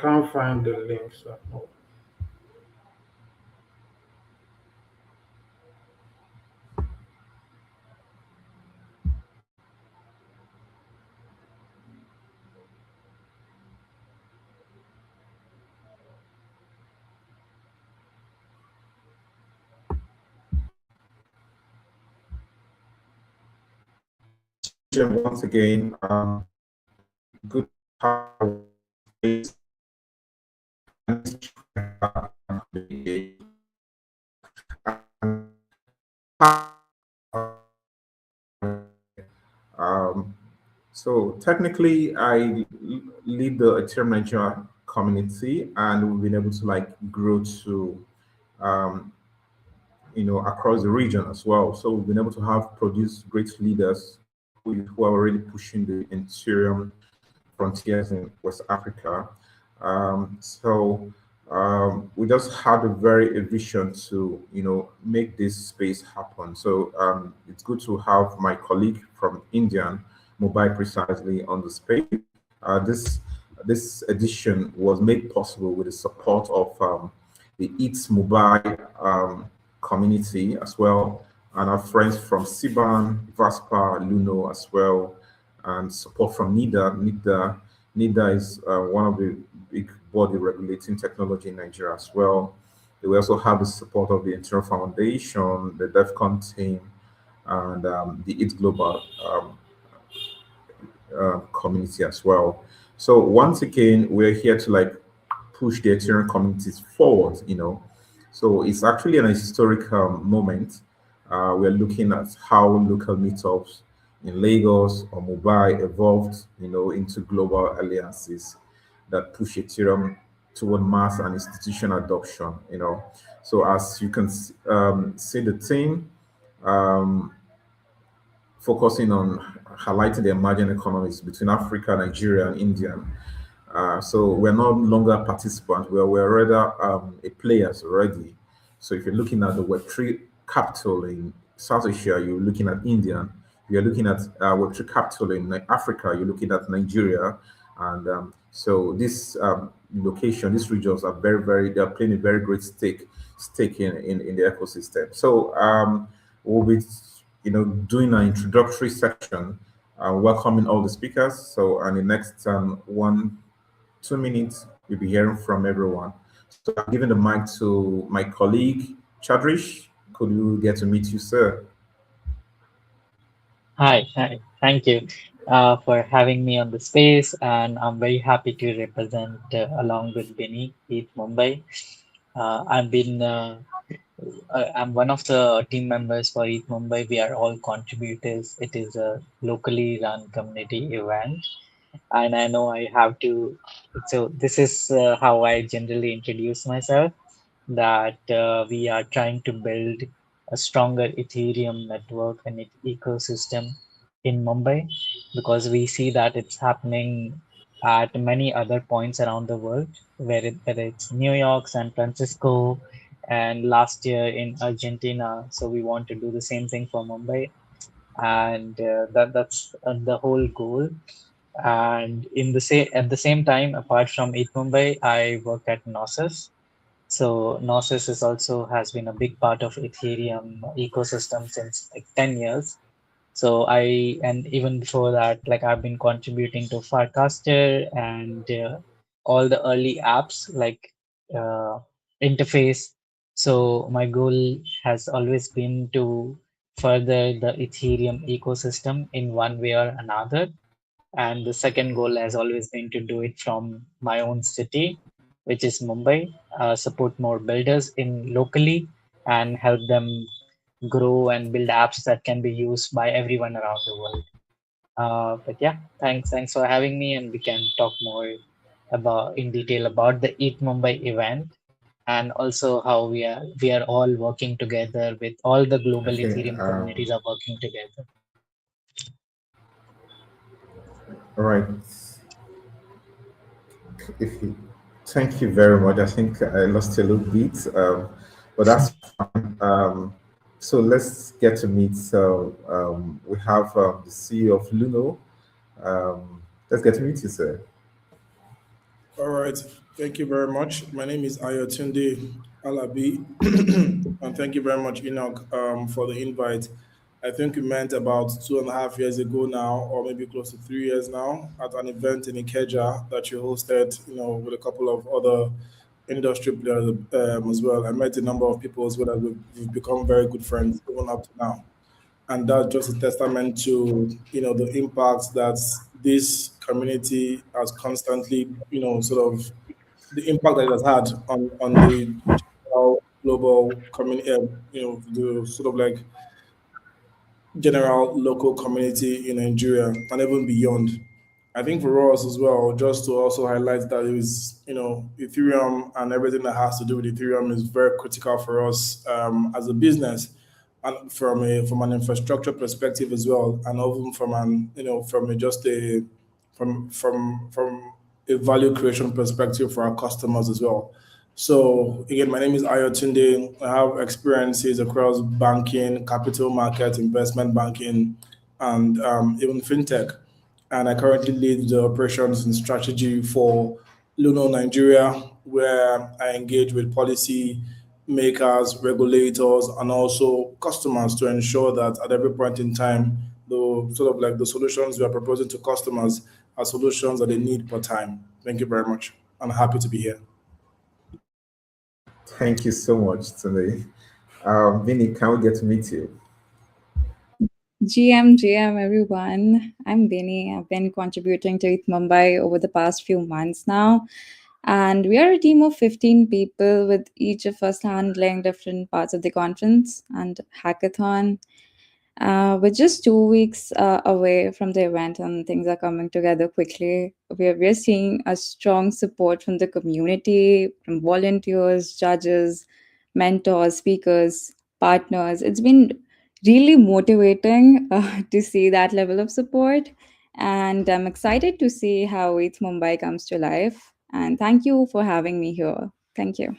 can't find the link. So no. Once again, good space. So technically, I lead the Ethereum Nigeria community, and we've been able to like grow to, um, across the region as well. So we've been able to have produce great leaders who are already pushing the Ethereum frontiers in West Africa. We just had a vision to make this space happen. So it's good to have my colleague from India, Mumbai precisely, on the space. This edition was made possible with the support of the Eats Mumbai community as well, and our friends from Siban, Vaspa, Luno as well, and support from NIDA. NIDA is one of the big body regulating technology in Nigeria as well. We also have the support of the Internal Foundation, the Devcon team, and the IT Global community as well. So once again, we're here to like push the Ethereum communities forward. So it's actually an historic moment. We're looking at how local meetups in Lagos or Mumbai evolved, into global alliances that push Ethereum toward mass and institutional adoption. So as you can see the team, um, focusing on highlighting the emerging economies between Africa, Nigeria, and India. So we're no longer participants, we're rather a players already. So if you're looking at the Web3 capital in South Asia, you're looking at India. If you're looking at Web3 capital in Africa, you're looking at Nigeria. And so this location, these regions are they're playing a very great stake in the ecosystem. So we'll be doing an introductory section, welcoming all the speakers. So, and the next 2 minutes, we'll be hearing from everyone. So, I'm giving the mic to my colleague, Chadrish. Could you get to meet you, sir? Hi. Thank you for having me on the space, and I'm very happy to represent along with Benny, Eat Mumbai. I've been I'm one of the team members for Eat Mumbai. We are all contributors. It is a locally run community event, and I know I have to. So this is how I generally introduce myself. That we are trying to build a stronger Ethereum network and ecosystem in Mumbai, because we see that it's happening at many other points around the world, whether it's New York, San Francisco, and last year in Argentina. So we want to do the same thing for Mumbai, and that's the whole goal. And at the same time, apart from Eat Mumbai, I work at Gnosis. So Gnosis is also has been a big part of Ethereum ecosystem since like 10 years. So and even before that, like I've been contributing to Farcaster and all the early apps like uh, interface. So my goal has always been to further the Ethereum ecosystem in one way or another. And the second goal has always been to do it from my own city, which is Mumbai, support more builders in locally and help them grow and build apps that can be used by everyone around the world. But yeah, thanks for having me, and we can talk more about in detail about the Eat Mumbai event, and also how we are all working together with all the global Okay. Ethereum communities are working together. All right. If you, Thank you very much. I think I lost a little bit, but that's fine. So let's get to meet. So we have the CEO of Luno. Let's get to meet you, sir. All right. Thank you very much. My name is Ayotunde Alabi, and thank you very much, Enoch, for the invite. I think we met about 2.5 years ago now, or maybe close to 3 years now, at an event in Ikeja that you hosted, with a couple of other industry players as well. I met a number of people as well that we've become very good friends even up to now, and that's just a testament to the impact that this community has constantly sort of the impact that it has had on the general global community, the sort of like general local community in Nigeria and even beyond. I think for us as well, just to also highlight that is, Ethereum and everything that has to do with Ethereum is very critical for us as a business, and from an infrastructure perspective as well, and even from an from a, just a from a value creation perspective for our customers as well. So again, my name is Ayotunde. I have experiences across banking, capital market, investment banking, and even fintech. And I currently lead the operations and strategy for Luno Nigeria, where I engage with policy makers, regulators, and also customers to ensure that at every point in time, the sort of like the solutions we are proposing to customers are solutions that they need per time. Thank you very much. I'm happy to be here. Thank you so much today. Vinny, can we get to meet you? GM, everyone. I'm Bini. I've been contributing to Eat Mumbai over the past few months now. And we are a team of 15 people, with each of us handling different parts of the conference and hackathon. We're just 2 weeks away from the event, and things are coming together quickly. We're seeing a strong support from the community, from volunteers, judges, mentors, speakers, partners. It's been really motivating to see that level of support. And I'm excited to see how Eats Mumbai comes to life. And thank you for having me here. Thank you.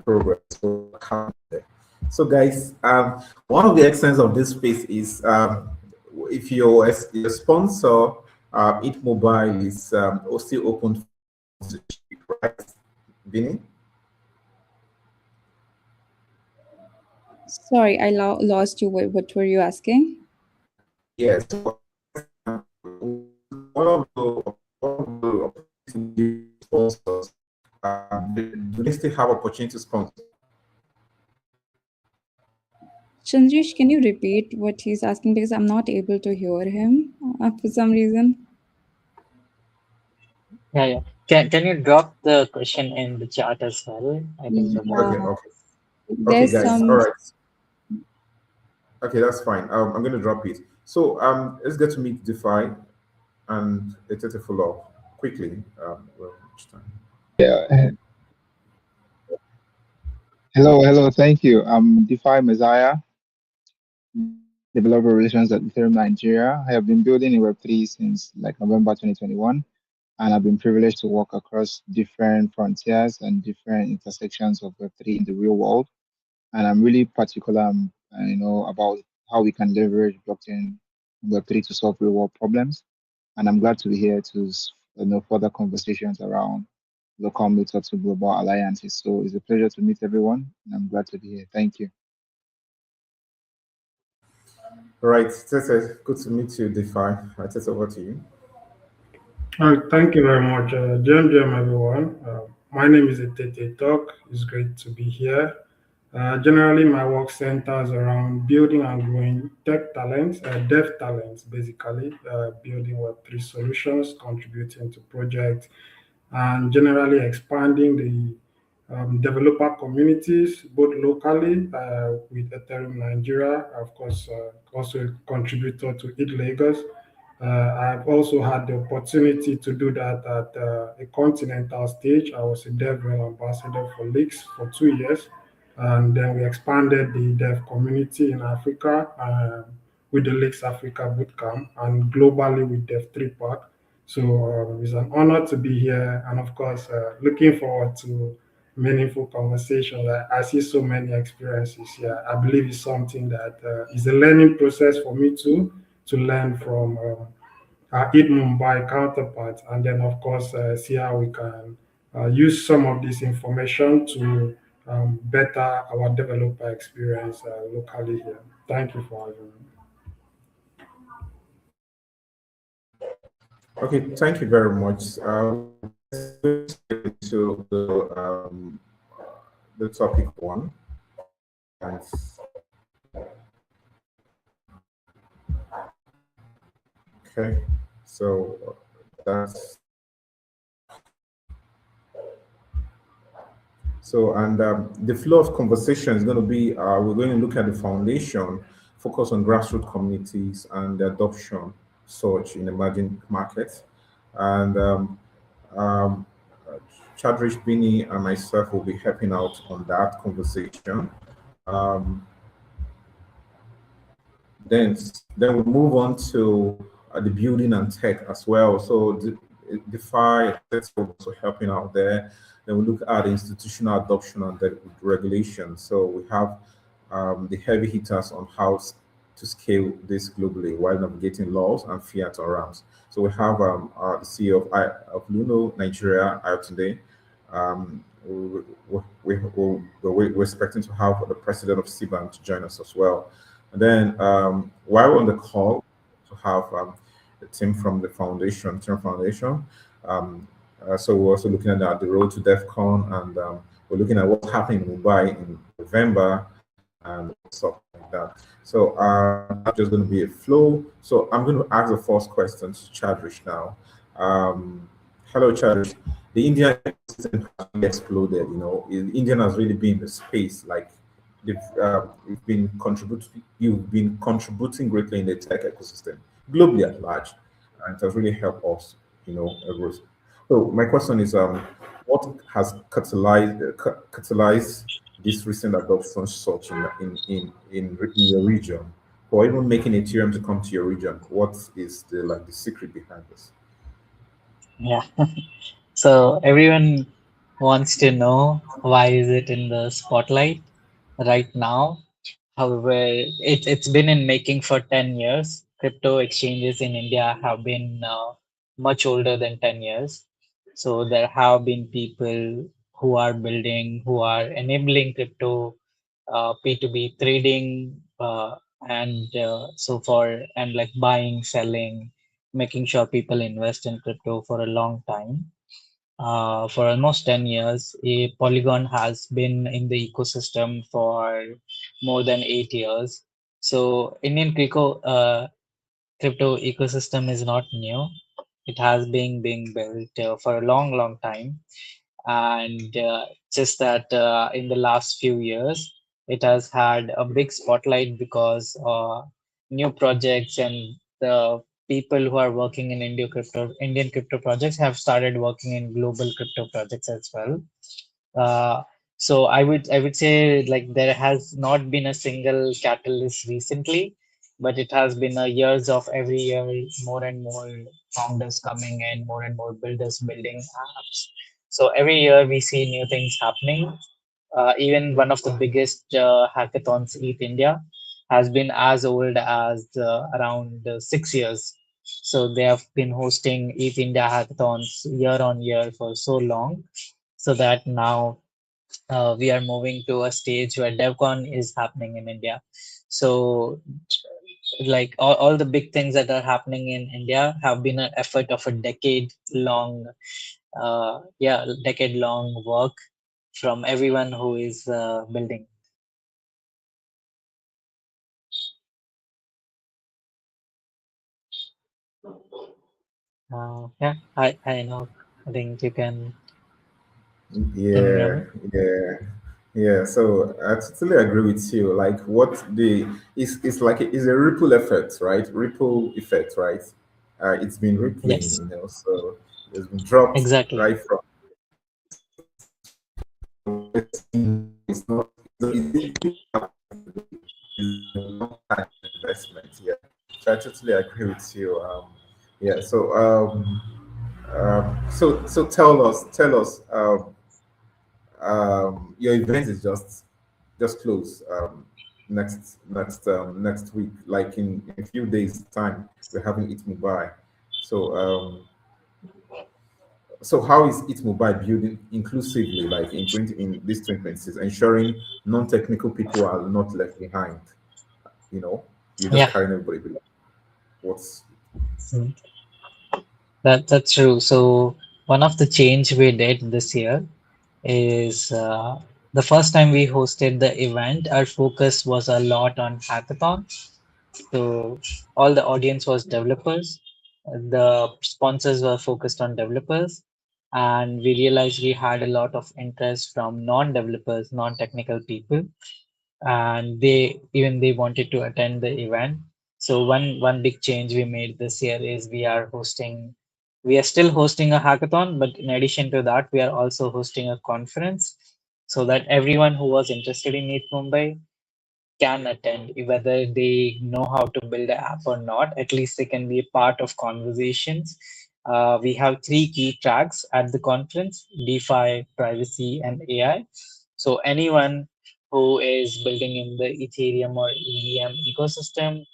Progress. So, guys, one of the excellence of this space is if your sponsor, It Mobile, is also open for sponsorship, right, Vinny? Sorry, I lost you. What were you asking? Yes. One of the sponsors, do they still have opportunity to sponsor? Chandrish, can you repeat what he's asking, because I'm not able to hear him for some reason? Yeah, yeah. Can you drop the question in the chat as well? I think the Yeah, Okay, moderator. okay, okay, there's guys. All some. right. Okay, that's fine. I'm going to drop it. So let's get to meet DeFi and let's take a follow up quickly. Well, which time? Yeah. Hello. Thank you. I'm DeFi Messiah, developer relations at Ethereum Nigeria. I have been building in Web3 since like November 2021, and I've been privileged to work across different frontiers and different intersections of Web3 in the real world. And I'm really particular, about how we can leverage blockchain Web3 to solve real world problems. And I'm glad to be here to further conversations around local meetups to global alliances. So it's a pleasure to meet everyone, and I'm glad to be here. Thank you. All right, Tete, good to meet you, DeFi. Tete, over to you. Thank you very much, Jam, everyone. My name is Etete Talk. It's great to be here. Generally, my work centers around building and growing tech talents, dev talents, basically, building Web3 solutions, contributing to projects, and generally expanding the developer communities, both locally with Ethereum Nigeria, of course, also a contributor to it Lagos. I've also had the opportunity to do that at a continental stage. I was a DevRel ambassador for Leaks for 2 years, and then we expanded the dev community in Africa with the Leaks Africa Bootcamp, and globally with Dev3 Park. So it's an honor to be here, and of course, looking forward to meaningful conversation. I see so many experiences here. I believe it's something that is a learning process for me too, to learn from it Mumbai counterparts, and then of course see how we can use some of this information to better our developer experience locally here. Thank you for having me. Okay, thank you very much. To the topic one. And okay, so that's so, and the flow of conversation is going to be we're going to look at the foundation, focus on grassroots communities and the adoption surge in emerging markets. And um, Chadrish Bini and myself will be helping out on that conversation. Um, then, then we'll move on to the building and tech as well. So DeFi, etc., also helping out there. Then we look at institutional adoption and the regulation. So we have the heavy hitters on how to scale this globally while navigating laws and fiat around. So we have the CEO of Luno Nigeria out today. We're expecting to have the president of CBAN to join us as well. And then while we're on the call, to have the team from the foundation, Term Foundation. So we're also looking at the road to Devcon, and we're looking at what's happening in Mumbai in November and stuff like that. So that's just going to be a flow. So I'm going to ask the first question to Chadrish now. Hello, Chadrish. The Indian ecosystem has really exploded. You know, Indian has really been the space. Like you've been contributing greatly in the tech ecosystem globally at large, and it has really helped us. You know, everyone. So my question is, what has catalyzed this recent adoption surge in your region, or even making Ethereum to come to your region? What is the secret behind this? Yeah. So everyone wants to know why is it in the spotlight right now. However, it's been in making for 10 years. Crypto exchanges in India have been much older than 10 years. So there have been people who are building, who are enabling crypto P2B trading and so for and like buying, selling, making sure people invest in crypto for a long time. For almost 10 years, Polygon has been in the ecosystem for more than 8 years. So Indian crypto ecosystem is not new. It has been being built for a long, long time. And just that in the last few years, it has had a big spotlight because new projects and the people who are working in Indian crypto projects have started working in global crypto projects as well. Uh, so I would say like there has not been a single catalyst recently, but it has been a years of every year more and more founders coming in, more and more builders building apps. So every year we see new things happening. Even one of the biggest hackathons, ETH India, has been as old as around 6 years. So they have been hosting ETH India hackathons year on year for so long, so that now we are moving to a stage where Devcon is happening in India. So, like all the big things that are happening in India have been an effort of a decade long work from everyone who is building. Yeah, I know. I think you can you hear Yeah, me? yeah, yeah. So I totally agree with you. Like what the is like it's a ripple effect, right? Ripple effect, right? It's been rippling, Yes, you know. So it's been dropped exactly. right from. It's not. It's a long-time investment. Yeah. So I totally agree with you. Yeah. So tell us. your event is just close next week, like in a few days time we're having it Mumbai. So so how is it Mobile building inclusively, like in this 2026, ensuring non-technical people are not left behind? You know, you're just Yeah, carrying everybody. What's mm, that's true. So one of the change we did this year is the first time we hosted the event, our focus was a lot on hackathon. So all the audience was developers. The sponsors were focused on developers, and we realized we had a lot of interest from non-developers, non-technical people, and they wanted to attend the event. So one big change we made this year is we are still hosting a hackathon, but in addition to that, we are also hosting a conference so that everyone who was interested in Meet Mumbai can attend, whether they know how to build an app or not. At least they can be a part of conversations. We have three key tracks at the conference: DeFi, privacy, and AI. So anyone who is building in the Ethereum or EVM ecosystem,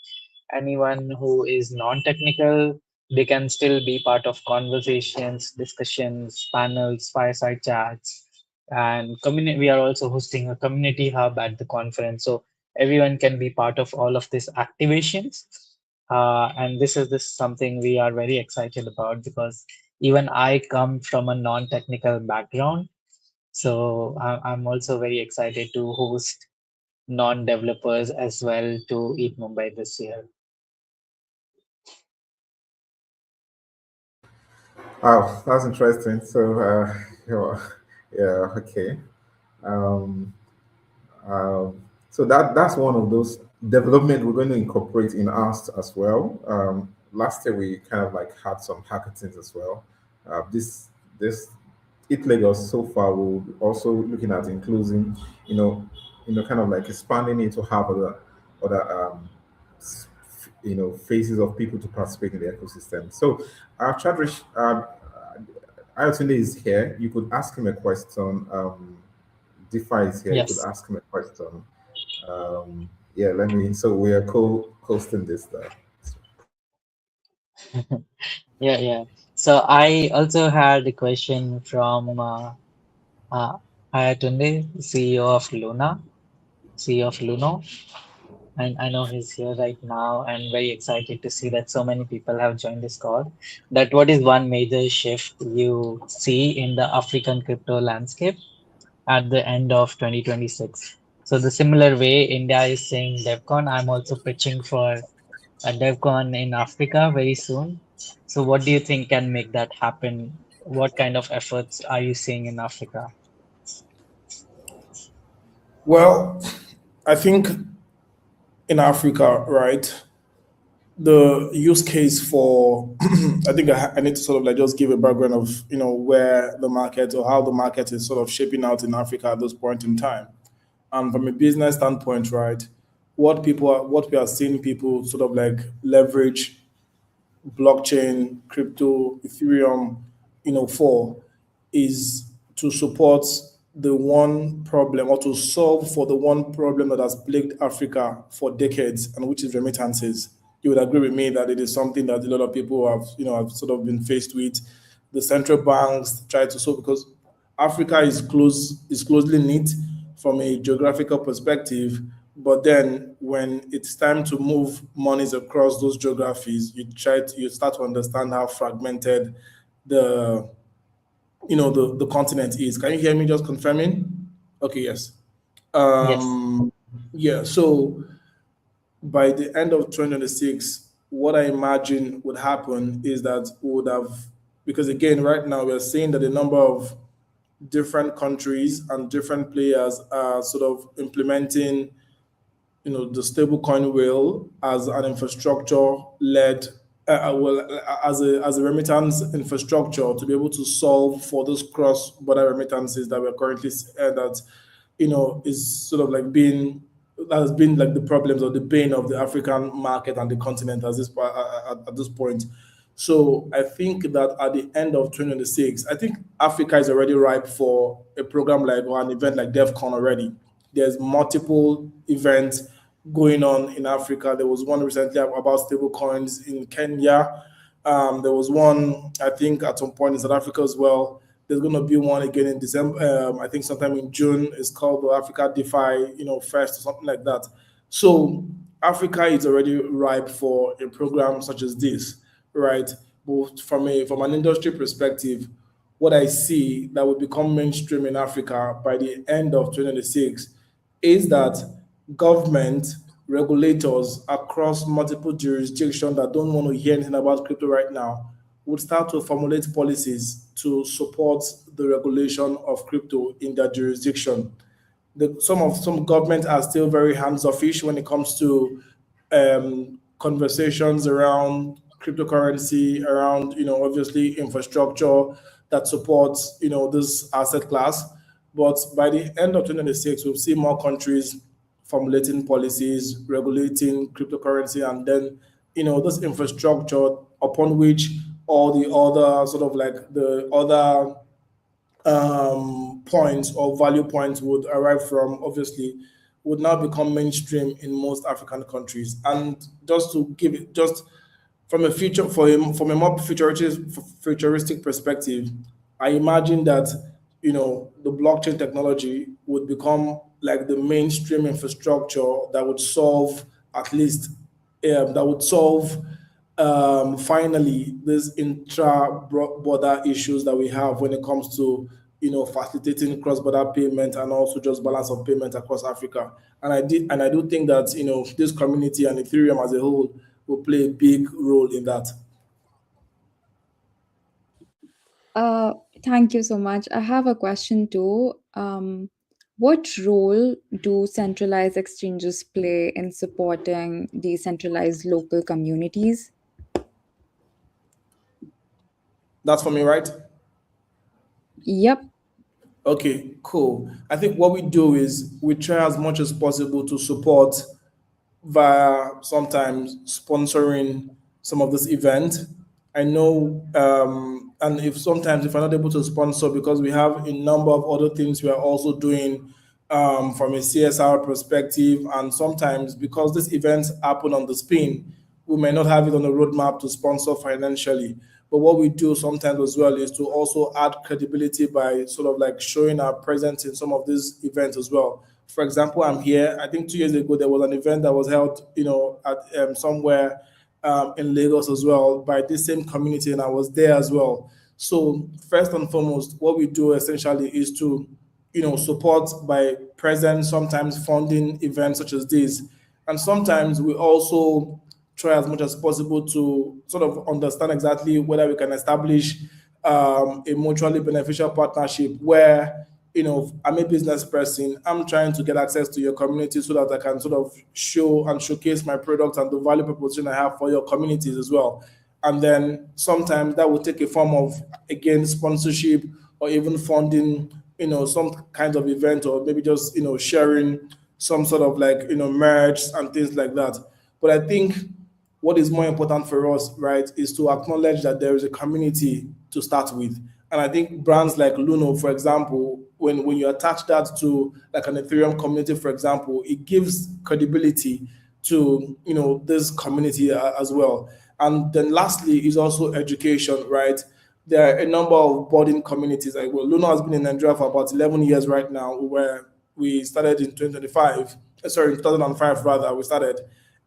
anyone who is non-technical, they can still be part of conversations, discussions, panels, fireside chats, and community. We are also hosting a community hub at the conference, so everyone can be part of all of these activations. And this something we are very excited about because even I come from a non-technical background, so I'm also very excited to host non-developers as well to Eat Mumbai this year. wow, that's interesting. So yeah, yeah, okay. Um, Um, so that's one of those development we're going to incorporate in ours as well. Last year we kind of like had some hackathons as well. This it Lagos so far we're also looking at including, you know, kind of like expanding it to have other s- phases of people to participate in the ecosystem. So Chadrish, Ayotunde is here. You could ask him a question. DeFi is here. You could Yes. ask him a question. Yeah, let me. So we are co-hosting this stuff. Yeah, yeah. So I also had a question from uh, Ayatunde, CEO of Luna, CEO of Luno, and I know he's here right now, and very excited to see that so many people have joined this call. That what is one major shift you see in the African crypto landscape at the end of 2026? So the similar way India is saying Devcon, I'm also pitching for a Devcon in Africa very soon. So what do you think can make that happen? What kind of efforts are you seeing in Africa? Well, I think in Africa, right, the use case for I think I need to sort of like just give a background of where the market or how the market is sort of shaping out in Africa at this point in time. And from a business standpoint, right, what we are seeing people sort of like leverage blockchain, crypto, Ethereum, for is to support the one problem or to solve for the one problem that has plagued Africa for decades, and which is remittances. You would agree with me that it is something that a lot of people have sort of been faced with. The central banks try to solve because Africa is closely knit from a geographical perspective, but then when it's time to move monies across those geographies, you start to understand how fragmented the the continent is. Can you hear me? Just confirming. Okay, yes. Yes. Yeah. So by the end of 2026, what I imagine would happen is that we would have, because again, right now we're seeing that the number of different countries and different players are sort of implementing the stablecoin whale as an infrastructure led as a remittance infrastructure to be able to solve for those cross border remittances that we're currently that is sort of like being that has been like the problems or the bane of the African market and the continent at this point. So I think that at the end of 2026, I think Africa is already ripe for a program like or an event like Devcon already. There's multiple events going on in Africa. There was one recently about stable coins in Kenya. There was one, I think, at some point in South Africa as well. There's going to be one again in December. I think sometime in June. It's called the Africa DeFi, Fest or something like that. So Africa is already ripe for a program such as this, right? Both from an industry perspective, what I see that will become mainstream in Africa by the end of 2026 is that government regulators across multiple jurisdictions that don't want to hear anything about crypto right now would start to formulate policies to support the regulation of crypto in their jurisdiction. Some governments are still very hands-offish when it comes to conversations around cryptocurrency, around obviously infrastructure that supports this asset class. But by the end of 2026, we'll see more countries formulating policies, regulating cryptocurrency, and then this infrastructure upon which all the other sort of like the other points or value points would arrive from, obviously would now become mainstream in most African countries. And just to give it just from a future for him from a more futuristic perspective, I imagine that the blockchain technology would become like the mainstream infrastructure that would solve at least that would solve finally these intra-border issues that we have when it comes to facilitating cross-border payment and also just balance of payment across Africa. And I do think that this community and Ethereum as a whole will play a big role in that. Uh, Thank you so much. I have a question too. What role do centralized exchanges play in supporting decentralized local communities? That's for me, right? Yep. Okay, cool. I think what we do is we try as much as possible to support via sometimes sponsoring some of this event. I know, and if we're not able to sponsor because we have a number of other things we are also doing from a CSR perspective, and sometimes because these events happen on the spin, we may not have it on the roadmap to sponsor financially. But what we do sometimes as well is to also add credibility by sort of like showing our presence in some of these events as well. For example, I'm here. I think 2 years ago there was an event that was held, at somewhere in Lagos as well by this same community, and I was there as well. So first and foremost, what we do essentially is to, support by presence, sometimes funding events such as this, and sometimes we also try as much as possible to sort of understand exactly whether we can establish a mutually beneficial partnership where I'm a business person. I'm trying to get access to your community so that I can sort of show and showcase my product and the value proposition I have for your communities as well. And then sometimes that will take a form of, again, sponsorship or even funding, some kind of event, or maybe just, sharing some sort of like, merch and things like that. But I think what is more important for us, right, is to acknowledge that there is a community to start with. And I think brands like Luno, for example, when you attach that to like an Ethereum community, for example, it gives credibility to this community as well. And then lastly is also education, right? There are a number of budding communities. Like, well, Luno has been in Nigeria for about 11 years right now, where we started in 2025. Sorry, 2005 rather, we started.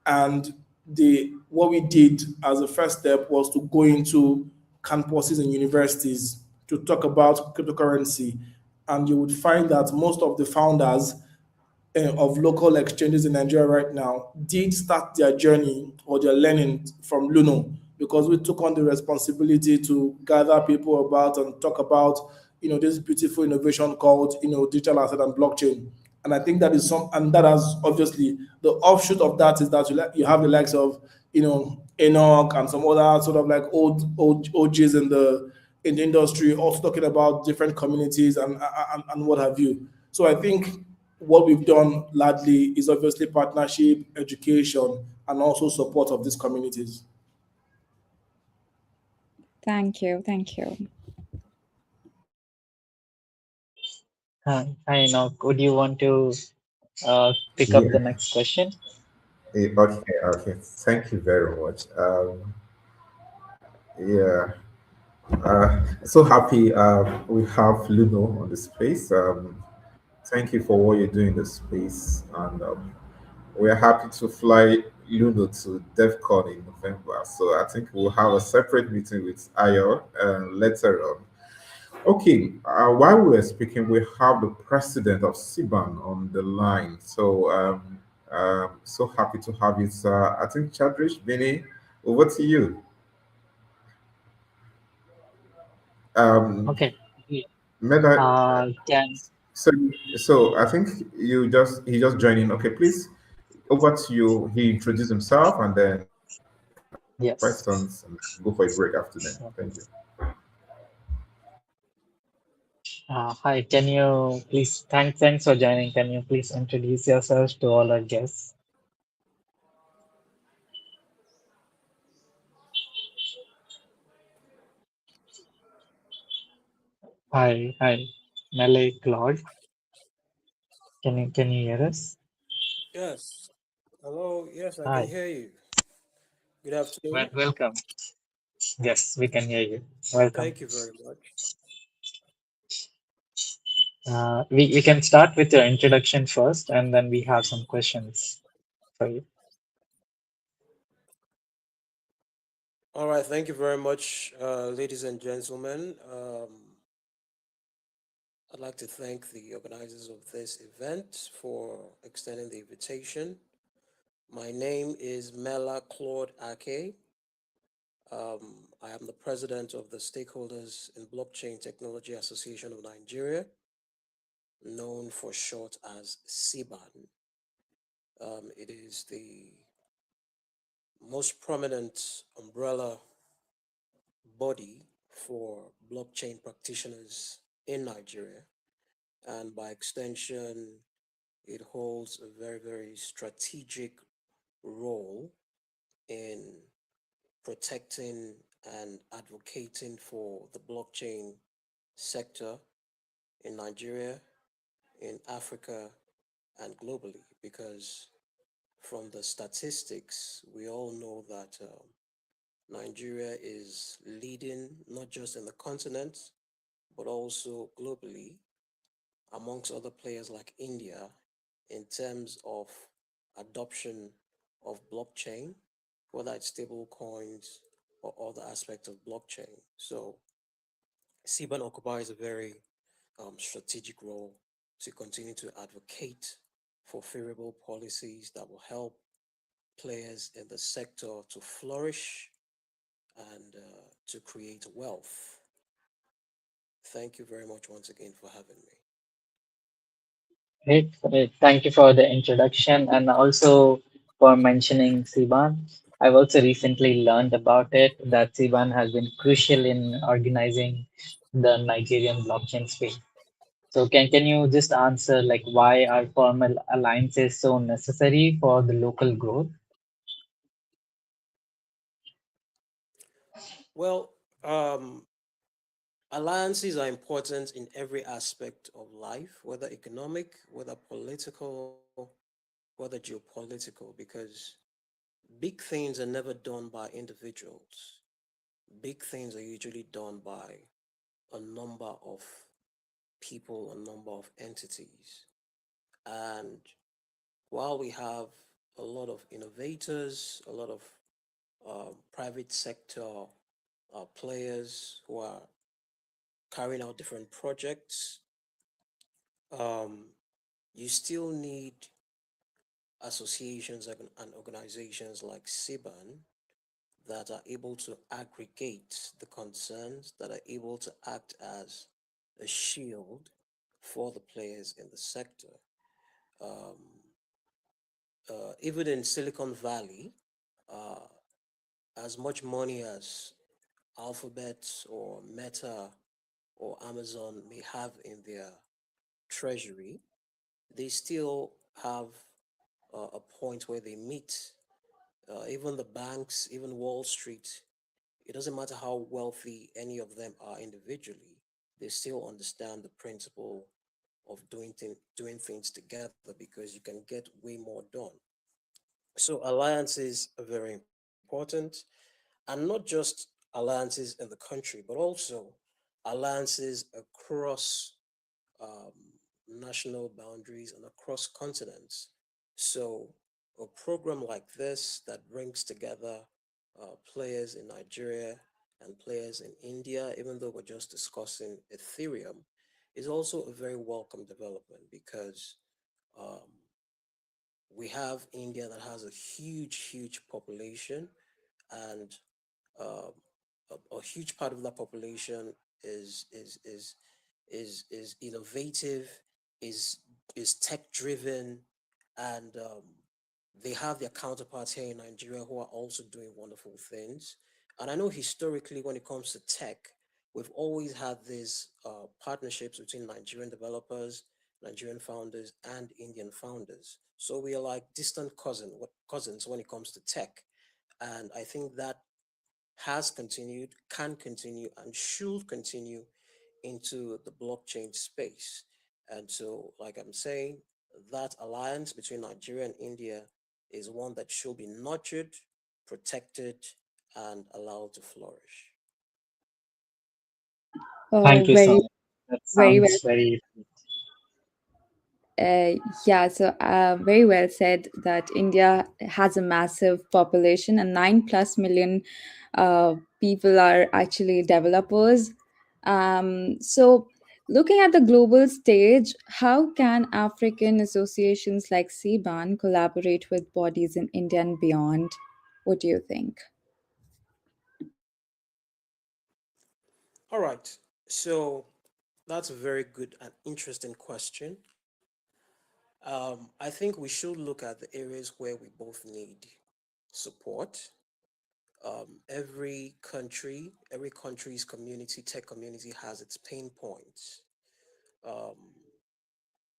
And what we did as a first step was to go into campuses and universities to talk about cryptocurrency. And you would find that most of the founders of local exchanges in Nigeria right now did start their journey or their learning from Luno, because we took on the responsibility to gather people about and talk about this beautiful innovation called digital asset and blockchain. And I think that is and that has obviously the offshoot of that is that you have the likes of Enoch and some other sort of like old OGs in the industry also talking about different communities and what have you. So I think what we've done largely is obviously partnership, education, and also support of these communities. Thank you. Thank you. Hi, now, would you want to pick up the Yeah. next question? Okay. Okay. Thank you very much. Yeah. So happy we have Luno on the space. Thank you for what you're doing in the space, and we're happy to fly Luno to Devcon in November. So I think we'll have a separate meeting with Ayo later on. Okay, while we're speaking, we have the president of SIBAN on the line. So happy to have you, sir. I think Chadrish Bini, over to you. Um, Okay. Yeah. Meda, Can so so I think he just joined in. Okay, please, over to you. He introduced himself and then yes. questions and go for a break after that. Okay. Thank you. Hi, can you please thanks for joining. Can you please introduce yourself to all our guests? Hi, Malay Claude. Can you hear us? Yes. Hello. Yes, I can Hi. hear you. Good afternoon. Welcome. Yes, we can hear you. Welcome. Thank you very much. We can start with your introduction first, and then we have some questions for you. All right. Thank you very much, ladies and gentlemen. I'd like to thank the organizers of this event for extending the invitation. My name is Mela Claude Ake. I am the president of the Stakeholders in Blockchain Technology Association of Nigeria, known for short as CBAN. It is the most prominent umbrella body for blockchain practitioners in Nigeria. And by extension, it holds a very, very strategic role in protecting and advocating for the blockchain sector in Nigeria, in Africa, and globally. Because from the statistics, we all know that Nigeria is leading not just in the continent, but also globally, amongst other players like India, in terms of adoption of blockchain, whether it's stable coins or other aspects of blockchain. So CBAN occupies a very strategic role to continue to advocate for favorable policies that will help players in the sector to flourish and to create wealth. Thank you very much once again for having me. Great, great. Thank you for the introduction and also for mentioning Siban. I've also recently learned about it that Siban has been crucial in organizing the Nigerian blockchain space. So can you just answer like why are formal alliances so necessary for the local growth? Well, um, alliances are important in every aspect of life, whether economic, whether political, whether geopolitical, because big things are never done by individuals. Big things are usually done by a number of people, a number of entities. And while we have a lot of innovators, a lot of private sector players who are carrying out different projects, um, you still need associations and organizations like CBAN that are able to aggregate the concerns, that are able to act as a shield for the players in the sector. Um, Even in Silicon Valley, uh, as much money as Alphabet or Meta or Amazon may have in their treasury, they still have a point where they meet. Even the banks, even Wall Street it doesn't matter how wealthy any of them are individually, they still understand the principle of doing things together because you can get way more done. So alliances are very important, and not just alliances in the country, but also alliances across um, national boundaries and across continents. So, a program like this that brings together players in Nigeria and players in India, even though we're just discussing Ethereum, is also a very welcome development because um, we have India that has a huge population, and um, a huge part of that population is is is is innovative, is is tech driven, and they have their counterparts here in Nigeria who are also doing wonderful things. And I know historically, when it comes to tech, we've always had these partnerships between Nigerian developers, Nigerian founders, and Indian founders. So we are like distant cousins when it comes to tech. And I think that has continued, can continue, and should continue into the blockchain space. And so, like I'm saying, that alliance between Nigeria and India is one that should be nurtured, protected, and allowed to flourish. Thank Oh, you so very, much. That very well. sounds very. Yeah, so very well said that India has a massive population and 9+ million people are actually developers. So, looking at the global stage, how can African associations like CBAN collaborate with bodies in India and beyond? What do you think? All right. So that's a very good and interesting question. I think we should look at the areas where we both need support. Every country's community, tech community, has its pain points. Um,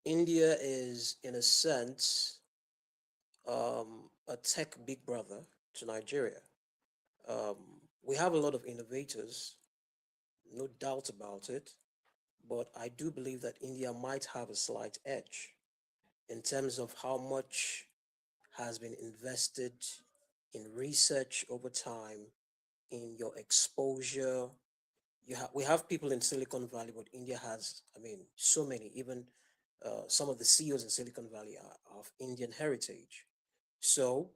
India is, in a sense, a tech big brother to Nigeria. We have a lot of innovators, no doubt about it, but I do believe that India might have a slight edge in terms of how much has been invested in research over time, in your exposure. We have people in Silicon Valley, but India has, I mean, so many. Even some of the CEOs in Silicon Valley are of Indian heritage. So,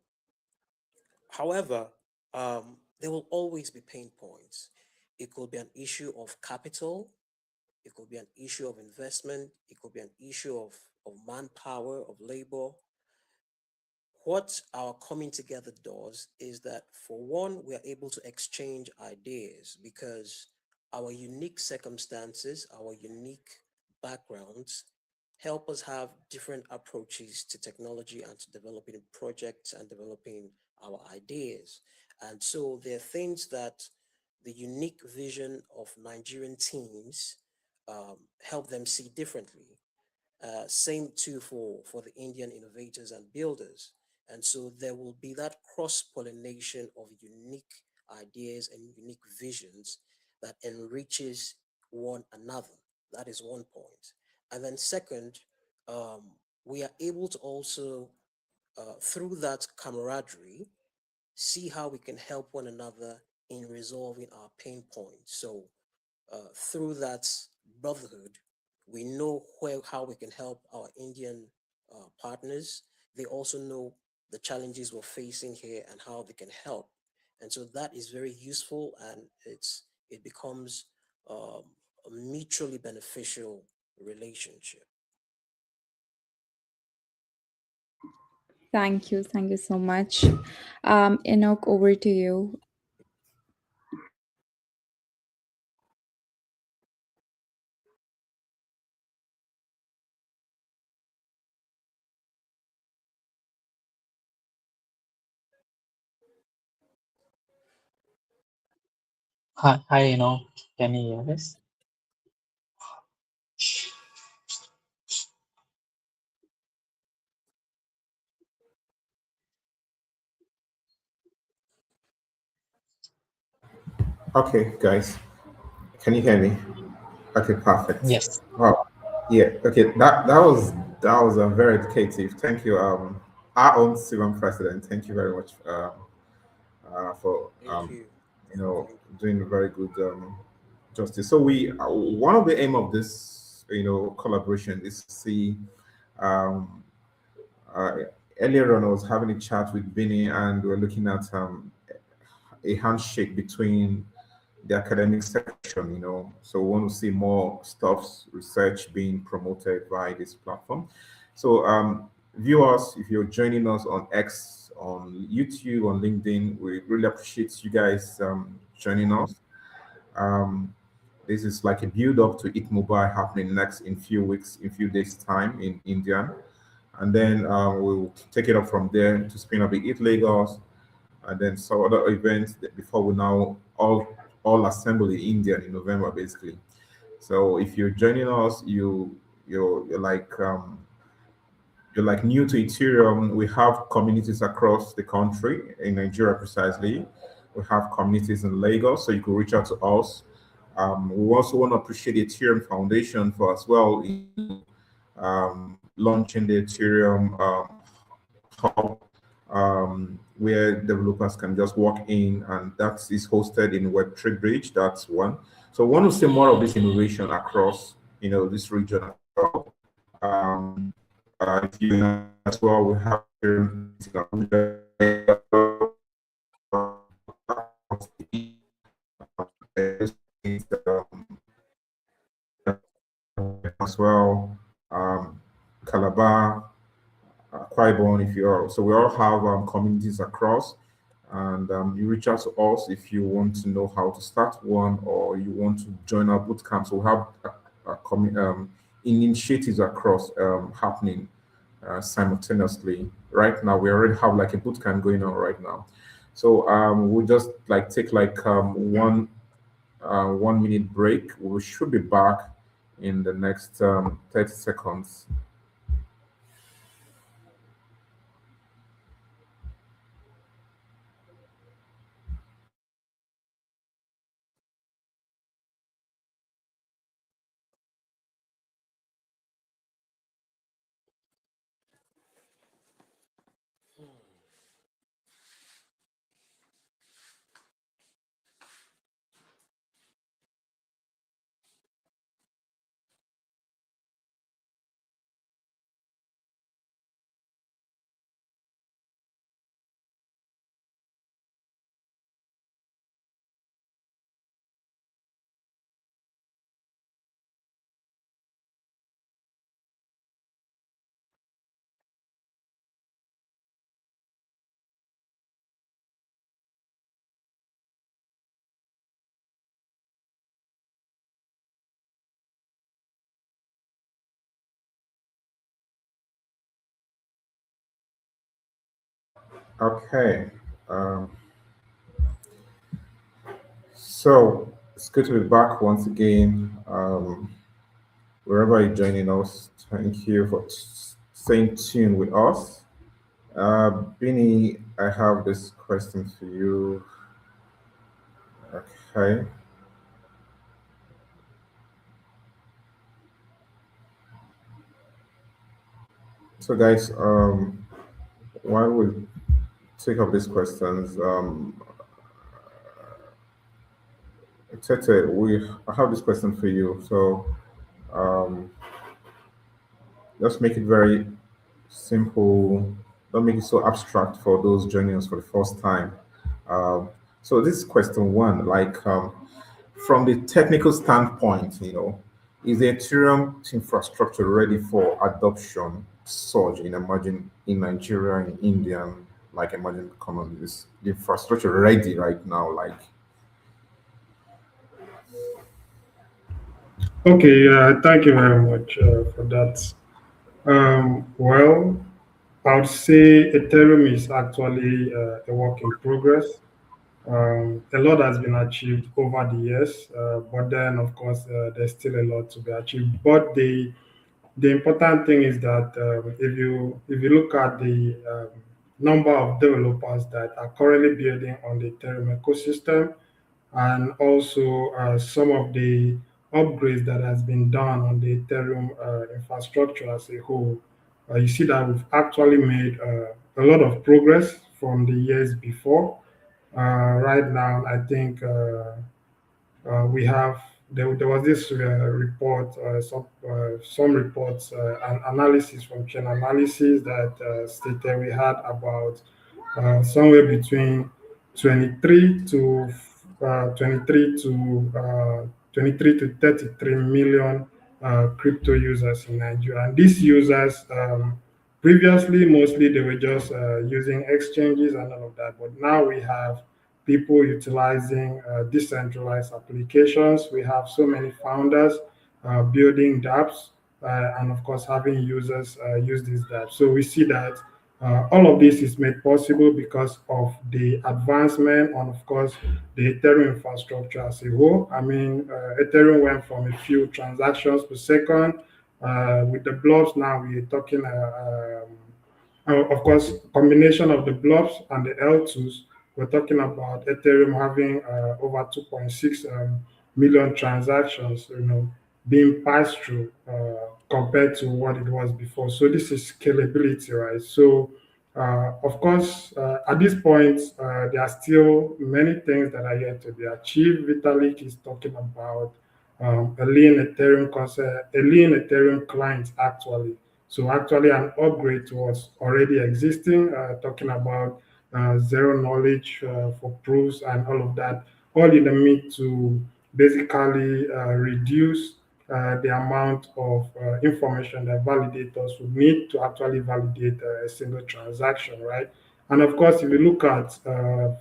however, there will always be pain points. It could be an issue of capital, it could be an issue of investment, it could be an issue of manpower, of labor. What our coming together does is that, for one, we are able to exchange ideas because our unique circumstances, our unique backgrounds help us have different approaches to technology and to developing projects and developing our ideas. And so there are things that the unique vision of Nigerian teams help them see differently. Same too for the Indian innovators and builders. And so there will be that cross pollination of unique ideas and unique visions that enriches one another. That is one point. And then, second, um, we are able to also, through that camaraderie, see how we can help one another in resolving our pain points. So, through that brotherhood, we know how we can help our Indian partners. They also know the challenges we're facing here and how they can help. And so that is very useful, and it becomes um, a mutually beneficial relationship. Thank you. Thank you so much. Enoch, over to you. Hi, can you hear us? Okay, guys, can you hear me? Okay, perfect. Yes. Wow. Yeah. Okay. That was very educative. Thank you. Our own Simon President. Thank you very much. For Thank you. Thank you. doing very good justice. So we one of the aim of this collaboration is to see um, uh, earlier on I was having a chat with Vinny and we're looking at a handshake between the academic section, so we want to see more stuffs, research being promoted by this platform. So viewers, if you're joining us on X, on YouTube, on LinkedIn, we really appreciate you guys joining us. um, this is like a build up to Eat Mobile happening next in few weeks, in few days time in India, and then we'll take it up from there to spin up the Eat Lagos, and then some other events before we now all assemble in India in November, basically. So if you're joining us, you're like new to Ethereum. We have communities across the country, in Nigeria precisely. We have communities in Lagos, so you can reach out to us. We also want to appreciate the Ethereum Foundation for as well launching the Ethereum hub, where developers can just walk in, and that is hosted in Web3 Bridge. That's one. So we want to see more of this innovation across, this region as well. Um, if you know as well, we have as well, Calabar, Quibon, if you're so we all have communities across, and you reach out to us if you want to know how to start one or you want to join our boot camp. So we have initiatives across happening simultaneously. Right now, we already have like a boot camp going on right now. So we'll just like take like 1 minute break. We should be back in the next 30 seconds. Okay. Um, so it's good to be back once again. Wherever you're joining us, thank you for staying tuned with us. Binny, I have this question for you. Okay. So, guys, while we take up these questions, Tete, I have this question for you. So, um, let's make it very simple. Don't make it so abstract for those joining us for the first time. Um, so, this is question one. Like, from the technical standpoint, is the Ethereum infrastructure ready for adoption surge in Nigeria and India, like emerging economies? The infrastructure ready right now, like. Okay, thank you very much for that. Well, I would say Ethereum is actually a work in progress. A lot has been achieved over the years, but then, of course, there's still a lot to be achieved. But the important thing is that if you look at the number of developers that are currently building on the Ethereum ecosystem, and also some of the upgrades that has been done on the Ethereum infrastructure as a whole. You see that we've actually made a lot of progress from the years before. Right now, I think we have there was this report, some reports and analysis from chain analysis that stated we had about somewhere between 23 to 23 to 33 million crypto users in Nigeria. And these users, previously, mostly they were just using exchanges and all of that. But now we have people utilizing decentralized applications. We have so many founders building dApps, and of course, having users use these dApps. So we see that all of this is made possible because of the advancement on, of course, the Ethereum infrastructure as a whole. I mean, Ethereum went from a few transactions per second. With the blobs now, we're talking, of course, combination of the blobs and the L2s. We're talking about Ethereum having over 2.6 million transactions, being passed through compared to what it was before. So this is scalability, right? So of course, at this point, there are still many things that are yet to be achieved. Vitalik is talking about a lean Ethereum concept, a lean Ethereum client actually. So actually an upgrade to what's already existing, talking about zero knowledge for proofs and all of that, all in the mid to basically reduce the amount of information that validators would need to actually validate a single transaction, right? And of course, if you look at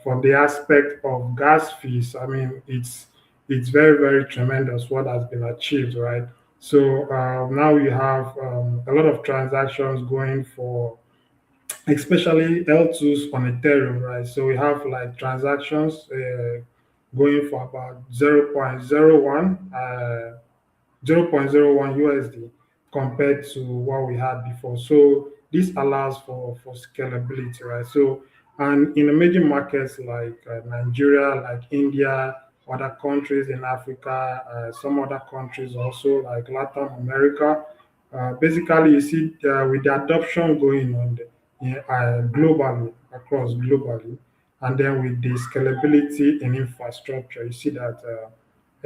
from the aspect of gas fees, I mean, it's very, very tremendous what has been achieved, right? So now you have a lot of transactions going for, especially L2s on Ethereum, right? So we have like transactions going for about 0.01 0.01 USD compared to what we had before. So this allows for scalability, right? So, and in emerging markets like Nigeria, like India, other countries in Africa, some other countries also like Latin America, basically you see with the adoption going on globally, across globally, and then with the scalability in infrastructure, you see that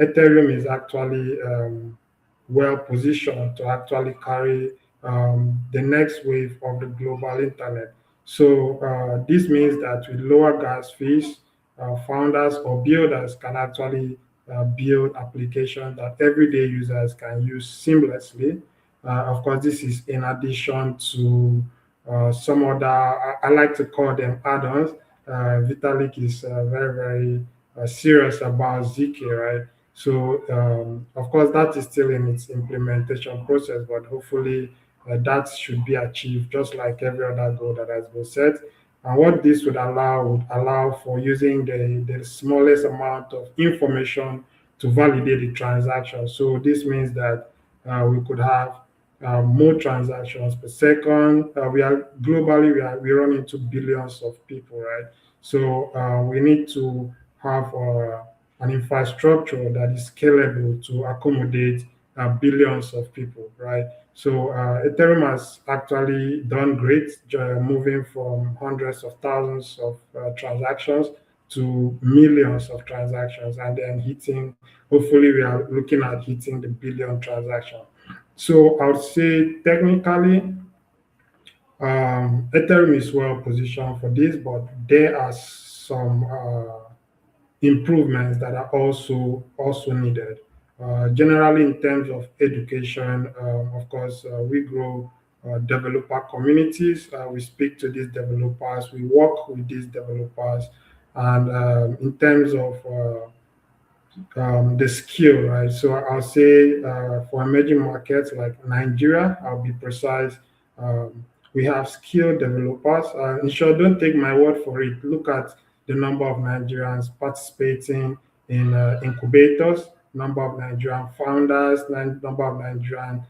Ethereum is actually well positioned to actually carry the next wave of the global internet. So this means that with lower gas fees, founders or builders can actually build applications that everyday users can use seamlessly. Of course, this is in addition to some other, I like to call them add-ons. Vitalik is very, very serious about ZK, right? So, of course, that is still in its implementation process, but hopefully that should be achieved just like every other goal that has been set. And what this would allow for using the smallest amount of information to validate the transaction. So this means that we could have more transactions per second. We are globally we run into billions of people, right? So we need to have an infrastructure that is scalable to accommodate billions of people, right? So Ethereum has actually done great, moving from hundreds of thousands of transactions to millions of transactions, and then hitting. Hopefully, we are looking at hitting the billion transaction. So I would say technically, Ethereum is well positioned for this, but there are some improvements that are also needed. Generally, in terms of education, of course, we grow developer communities. We speak to these developers. We work with these developers, and in terms of the skill, right? So I'll say for emerging markets like Nigeria, I'll be precise. We have skilled developers. In short, don't take my word for it. Look at the number of Nigerians participating in incubators, number of Nigerian founders, number of Nigerian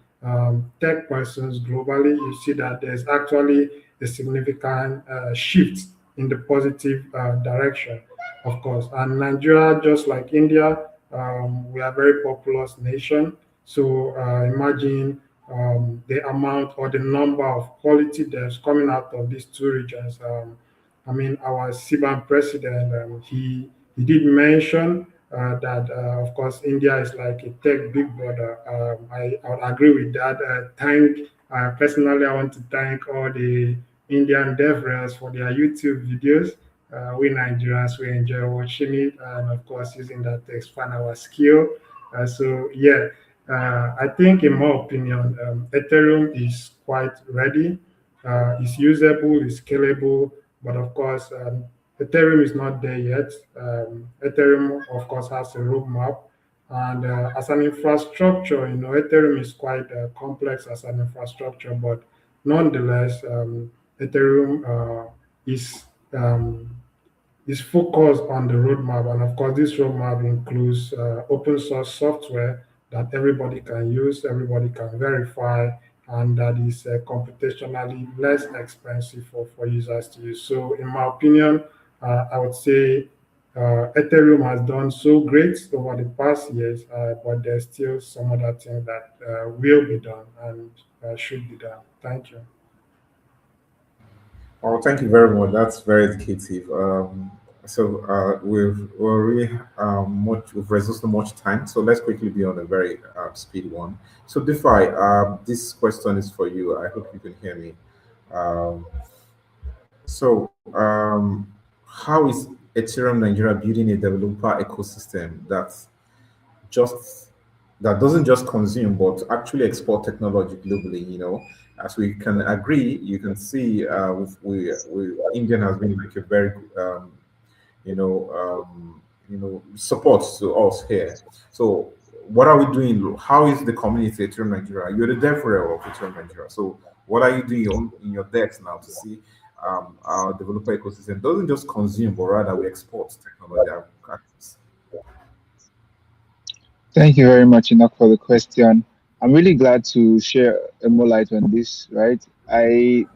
tech persons globally. You see that there's actually a significant shift in the positive direction. of course. And Nigeria, just like India, we are a very populous nation. So imagine the amount or the number of quality devs coming out of these two regions. I mean, our CBAN president, he did mention that, of course, India is like a tech big brother. I would agree with that. Personally, I want to thank all the Indian devs for their YouTube videos. We Nigerians, we enjoy watching it and, of course, using that to expand our skill. I think, in my opinion, Ethereum is quite ready. It's usable, it's scalable, but of course, Ethereum is not there yet. Ethereum, of course, has a roadmap. And as an infrastructure, Ethereum is quite complex as an infrastructure, but nonetheless, Ethereum is um, is focused on the roadmap. And of course, this roadmap includes open source software that everybody can use, everybody can verify, and that is computationally less expensive for users to use. So, in my opinion, I would say Ethereum has done so great over the past years, but there's still some other things that will be done and should be done. Thank you. Oh, thank you very much. That's very educative. We're really we've resourced so much time. So let's quickly be on a very speed one. So DeFi, this question is for you. I hope you can hear me. Um, so how is Ethereum Nigeria building a developer ecosystem just that doesn't just consume but actually export technology globally? As we can agree, you can see Indian has been like a very you know support to us here. So what are we doing? How is the community Ethereum Nigeria? You're the developer of Ethereum Nigeria. So what are you doing in your decks now to see our developer ecosystem doesn't just consume but rather we export technology and practice? Thank you very much, Enoch, for the question. I'm really glad to share more light on this, right? I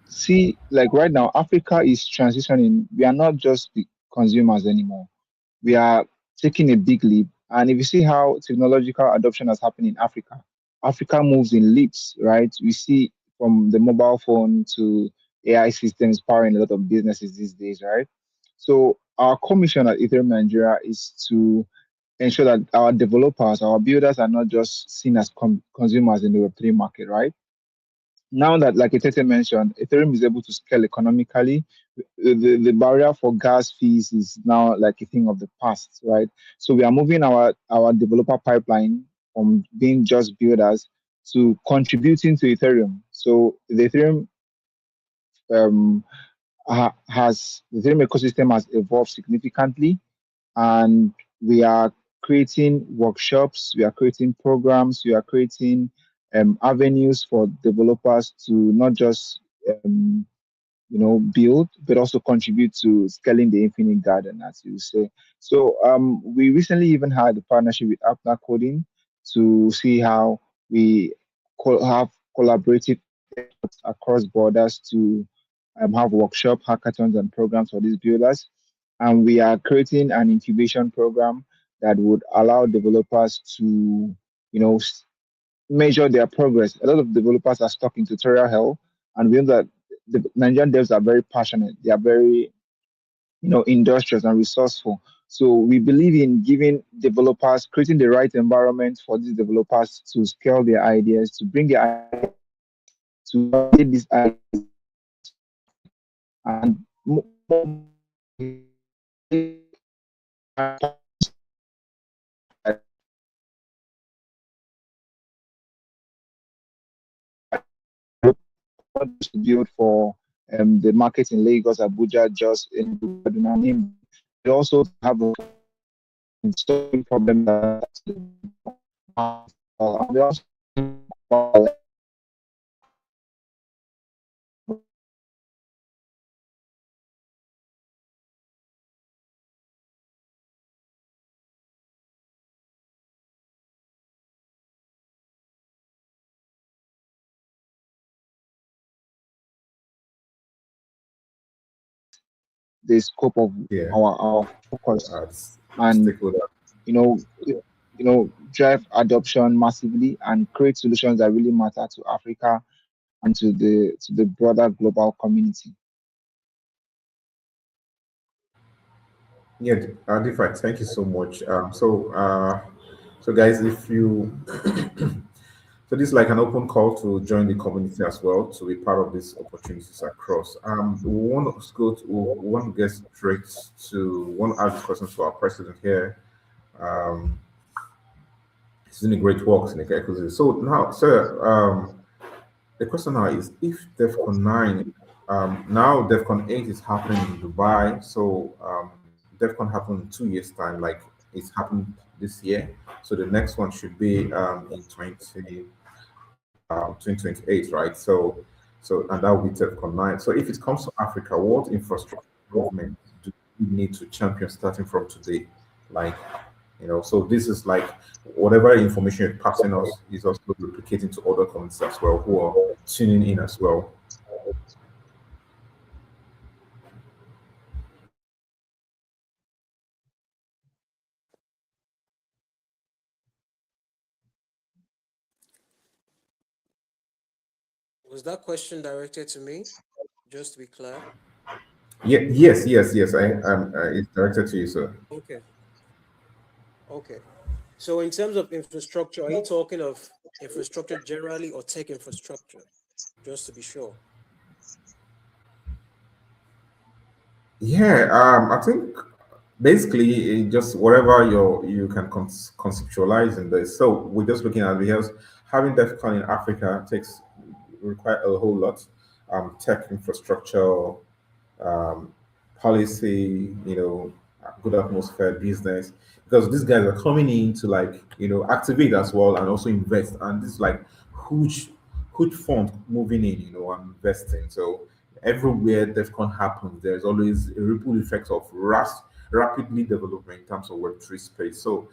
see, like right now, Africa is transitioning. We are not just the consumers anymore. We are taking a big leap. And if you see how technological adoption has happened in Africa, Africa moves in leaps, right? We see from the mobile phone to AI systems powering a lot of businesses these days, right? So our commission at Ethereum Nigeria is to ensure that our developers, our builders are not just seen as consumers in the Web3 market, right? Now that, like Etete mentioned, Ethereum is able to scale economically, the barrier for gas fees is now like a thing of the past, right? So we are moving our developer pipeline from being just builders to contributing to Ethereum. So the Ethereum um, has the Ethereum ecosystem has evolved significantly, and we are creating workshops, we are creating programs, we are creating avenues for developers to not just build, but also contribute to scaling the infinite garden, as you say. So we recently even had a partnership with Apna Coding to see how we have collaborative efforts across borders to have workshop, hackathons, and programs for these builders. And we are creating an incubation program that would allow developers to, measure their progress. A lot of developers are stuck in tutorial hell, and we know that the Nigerian devs are very passionate. They are very, industrious and resourceful. So we believe in giving developers, creating the right environment for these developers to scale their ideas, to bring their ideas, to validate these ideas, and more to build for the market in Lagos, Abuja, just in Kaduna. We also have a solving problem that we also the scope of Yeah, our focus, and stakeholder. you know drive adoption massively and create solutions that really matter to Africa and to the broader global community. Yeah, Defat, thank you so much. So guys, if you so this is like an open call to join the community as well to be part of these opportunities across. We want to get straight to one ask this question to our president here. Um, he's doing a great work in the ecosystem. So now, sir, the question now is if DEFCON 9, now DEFCON 8 is happening in Dubai. So DEFCON happened in 2 years' time, like it's happened this year. So the next one should be in 2028, right? So and that will be DEFCON 9. So if it comes to Africa, what infrastructure improvement do we need to champion starting from today? Like, so this is like whatever information you're passing us is also replicating to other communities as well who are tuning in as well. Was that question directed to me? Just to be clear. Yeah, yes. It's directed to you, sir. Okay. Okay. So in terms of infrastructure, are you talking of infrastructure generally or tech infrastructure? Just to be sure. Yeah, I think basically just whatever you can conceptualize in this. So we're just looking at because having DEFCON in Africa takes require a whole lot, tech infrastructure, um, policy, good atmosphere, business, because these guys are coming in to like, activate as well and also invest. And this is like huge, huge fund moving in, and investing. So everywhere DEFCON happens, there's always a ripple effect of rapidly development in terms of Web3 space. So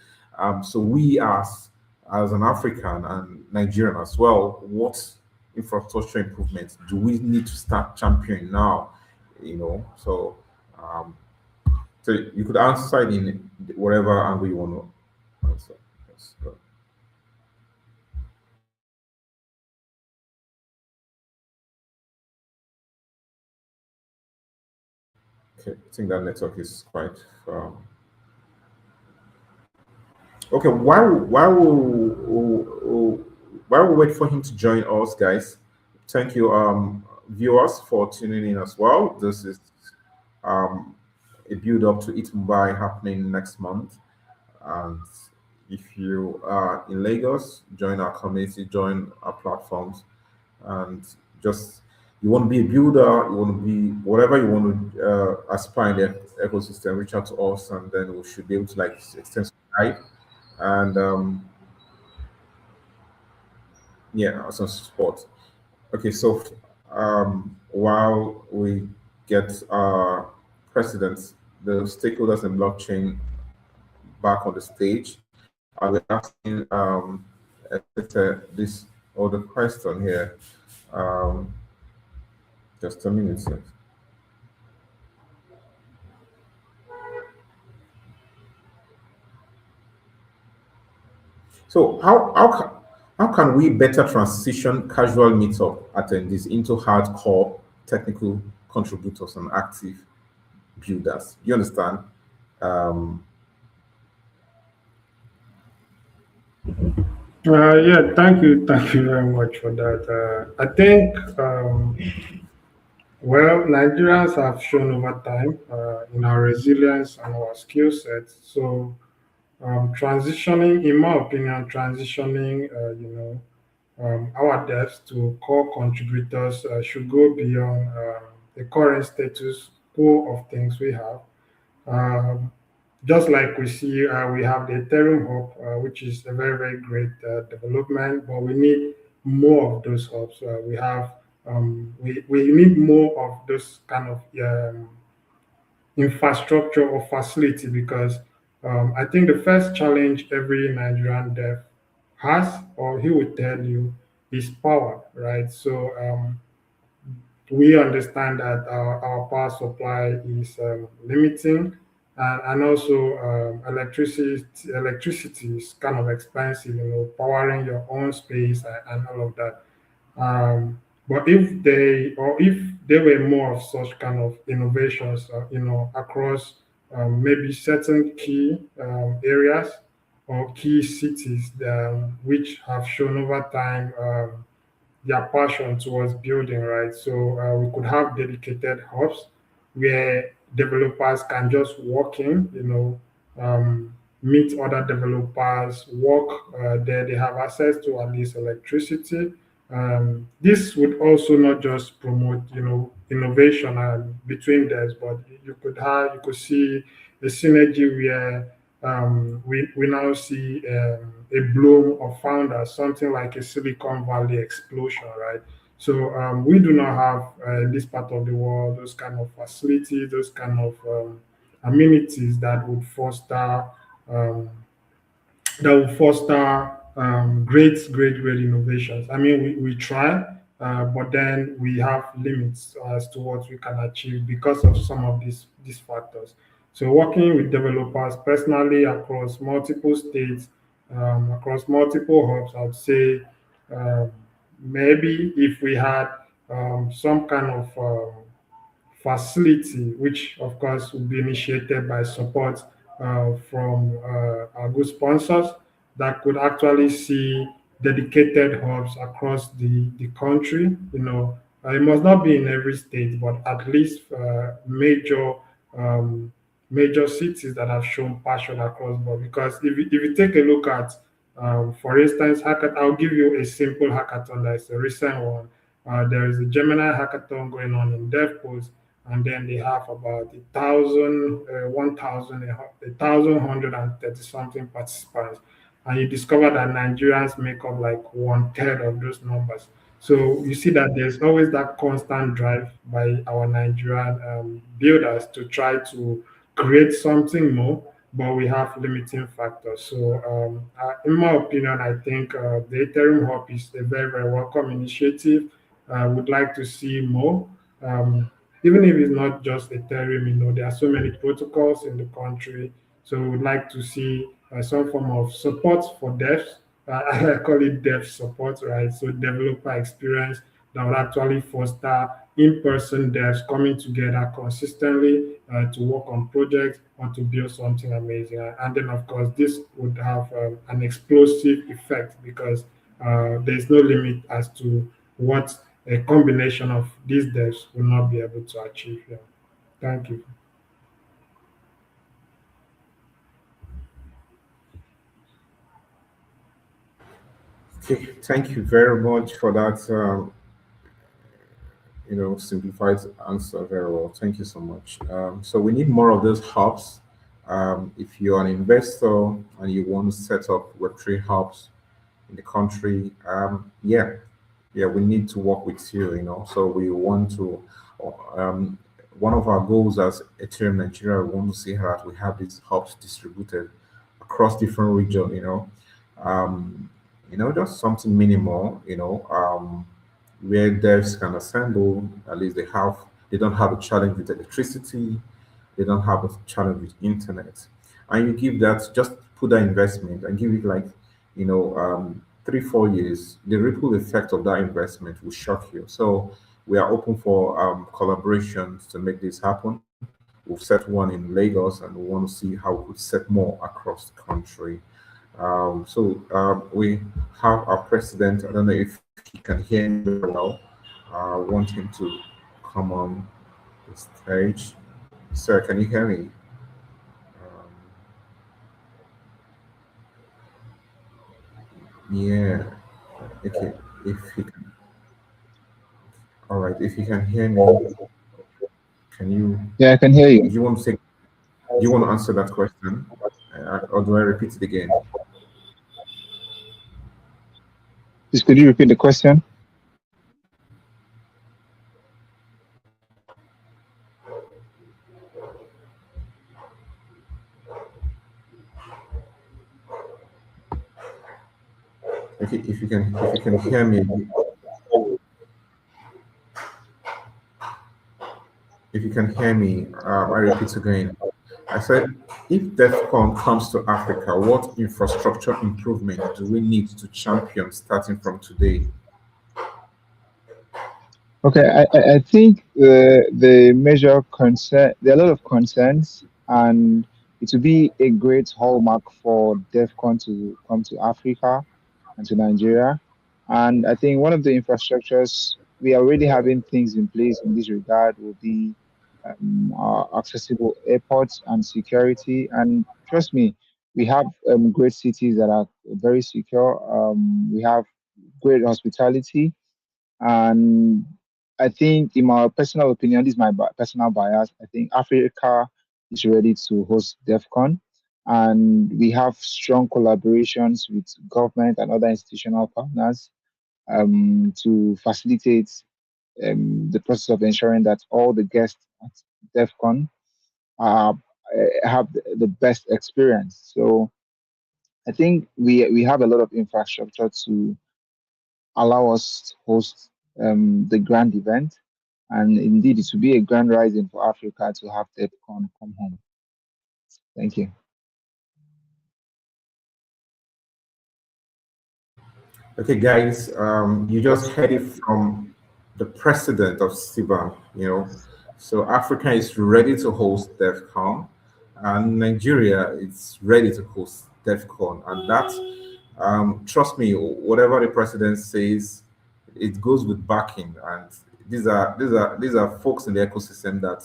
we as an African and Nigerian as well, what infrastructure improvements do we need to start championing now? Um, so you could answer it in whatever angle you want to answer. Yes, go. Okay, I think that network is quite okay. While we wait for him to join us, guys, thank you, viewers, for tuning in as well. This is um, a build up to It Mumbai happening next month. And if you are in Lagos, join our community, join our platforms, and just you want to be a builder, you want to be whatever you want to aspire in the ecosystem, reach out to us, and then we should be able to like extend some guide and yeah, some support. Okay, so while we get our presidents, the stakeholders in blockchain back on the stage, I will asking this other question here. Um, just a minute, sir. So how can we better transition casual meetup attendees into hardcore technical contributors and active builders? You understand? Um, Yeah, thank you very much for that. I think, well, Nigerians have shown over time in our resilience and our skill set. So, transitioning, in my opinion, our devs to core contributors should go beyond the current status quo of things we have. Um, just like we see, we have the Ethereum hub, which is a very, very great development, but we need more of those hubs. We need more of those kind of infrastructure or facility because I think the first challenge every Nigerian dev has, or he would tell you, is power, right? So we understand that our power supply is limiting, and also electricity is kind of expensive, powering your own space and all of that. But if there were more of such kind of innovations, across maybe certain key areas or key cities, which have shown over time their passion towards building, right? So we could have dedicated hubs where developers can just walk in, meet other developers, work there. They have access to at least electricity. This would also not just promote, innovation between devs, but you could see a synergy where we now see a bloom of founders, something like a Silicon Valley explosion, right? So we do not have in this part of the world those kind of facilities, those kind of amenities um, that will foster great innovations. I mean, we try, but then we have limits as to what we can achieve because of some of these factors. So working with developers personally across multiple states, across multiple hubs, I would say um, maybe if we had some kind of facility, which of course will be initiated by support from our good sponsors that could actually see dedicated hubs across the country. It must not be in every state, but at least um, major cities that have shown passion across board. Because if you take a look at, for instance, I'll give you a simple hackathon that is a recent one. There is a Gemini hackathon going on in DevPost, and then they have about 1,130 something participants, and you discover that Nigerians make up like one third of those numbers. So you see that there's always that constant drive by our Nigerian builders to try to create something more, but we have limiting factors. So, in my opinion, I think the Ethereum Hub is a very welcome initiative. I would like to see more. Um, Even if it's not just Ethereum, there are so many protocols in the country. So we would like to see some form of support for devs. I call it dev support, right? So developer experience that would actually foster in-person devs coming together consistently to work on projects or to build something amazing. And then, of course, this would have an explosive effect because there's no limit as to what a combination of these devs will not be able to achieve. Yeah. Thank you. Okay, thank you very much for that. Simplified answer very well. Thank you so much. So we need more of those hubs. If you're an investor and you want to set up Web3 hubs in the country, yeah, we need to work with you. So we want to. Um, One of our goals as Ethereum Nigeria, we want to see that we have these hubs distributed across different regions. Um, just something minimal. Where devs can assemble. At least they don't have a challenge with electricity, they don't have a challenge with internet. And you give that, just put that investment and give it like, 3, 4 years, the ripple effect of that investment will shock you. So we are open for collaborations to make this happen. We've set one in Lagos and we want to see how we could set more across the country. We have our president. I don't know if he can hear me very well. I want him to come on the stage. Sir, can you hear me? Um, yeah. Okay. If he can, all right. If you can hear me, can you? Yeah, I can hear Do you. you want to say? Do you want to answer that question, or do I repeat it again? Please, could you repeat the question? If you can hear me, you can hear me, I repeat again. I said, if Devcon comes to Africa, what infrastructure improvement do we need to champion starting from today? Okay, I think the major concern, there are a lot of concerns, and it will be a great hallmark for DEFCON to come to Africa and to Nigeria. And I think one of the infrastructures we are already having things in place in this regard will be our accessible airports and security. And trust me, we have great cities that are very secure. We have great hospitality, and I think, in my personal opinion, this is my personal bias. I think Africa is ready to host DEFCON, and we have strong collaborations with government and other institutional partners to facilitate the process of ensuring that all the guests at DEFCON have the best experience. So I think we have a lot of infrastructure to allow us to host the grand event. And indeed, it will be a grand rising for Africa to have DevCon come home. Thank you. Okay, guys, you just heard it from the president of SIBA, you know. So Africa is ready to host DEFCON, and Nigeria is ready to host DEFCON. And that, trust me, whatever the president says, it goes with backing. And these are folks in the ecosystem that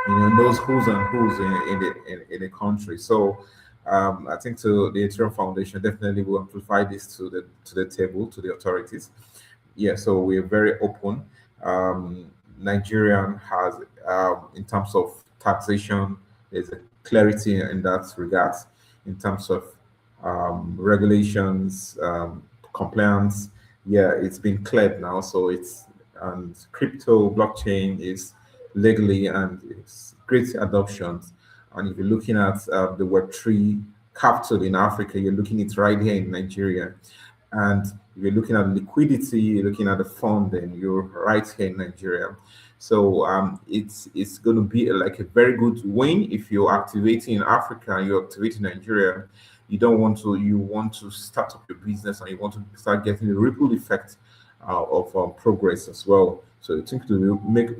knows who's and who's in the country. So I think to the Ethereum Foundation definitely will amplify this to the table, to the authorities. Yeah, so we're very open. Nigerian has, in terms of taxation, there's a clarity in that regard. In terms of regulations, compliance, yeah, it's been cleared now. So it's, and crypto blockchain is legally, and it's great adoptions. And if you're looking at the Web3 capital in Africa, you're looking at it right here in Nigeria. And if you're looking at liquidity, you're looking at the funding, you're right here in Nigeria. So it's going to be like a very good win if you're activating in Africa and you're activating Nigeria. You want to start up your business and you want to start getting the ripple effect of progress as well. So I think it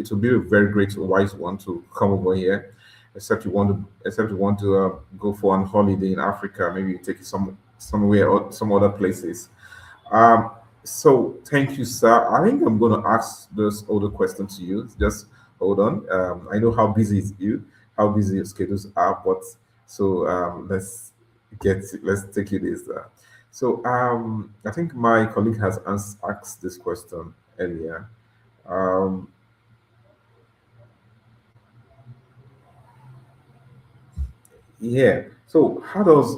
will be a very great, wise one to come over here. Except you want to go for an holiday in Africa, maybe you take it somewhere or some other places. Um, so thank you, sir. I think I'm going to ask this other question to you. Just hold on. I know how busy is you, how busy your schedules are, but so let's take you this. So I think my colleague has asked this question earlier. Um, yeah. So how does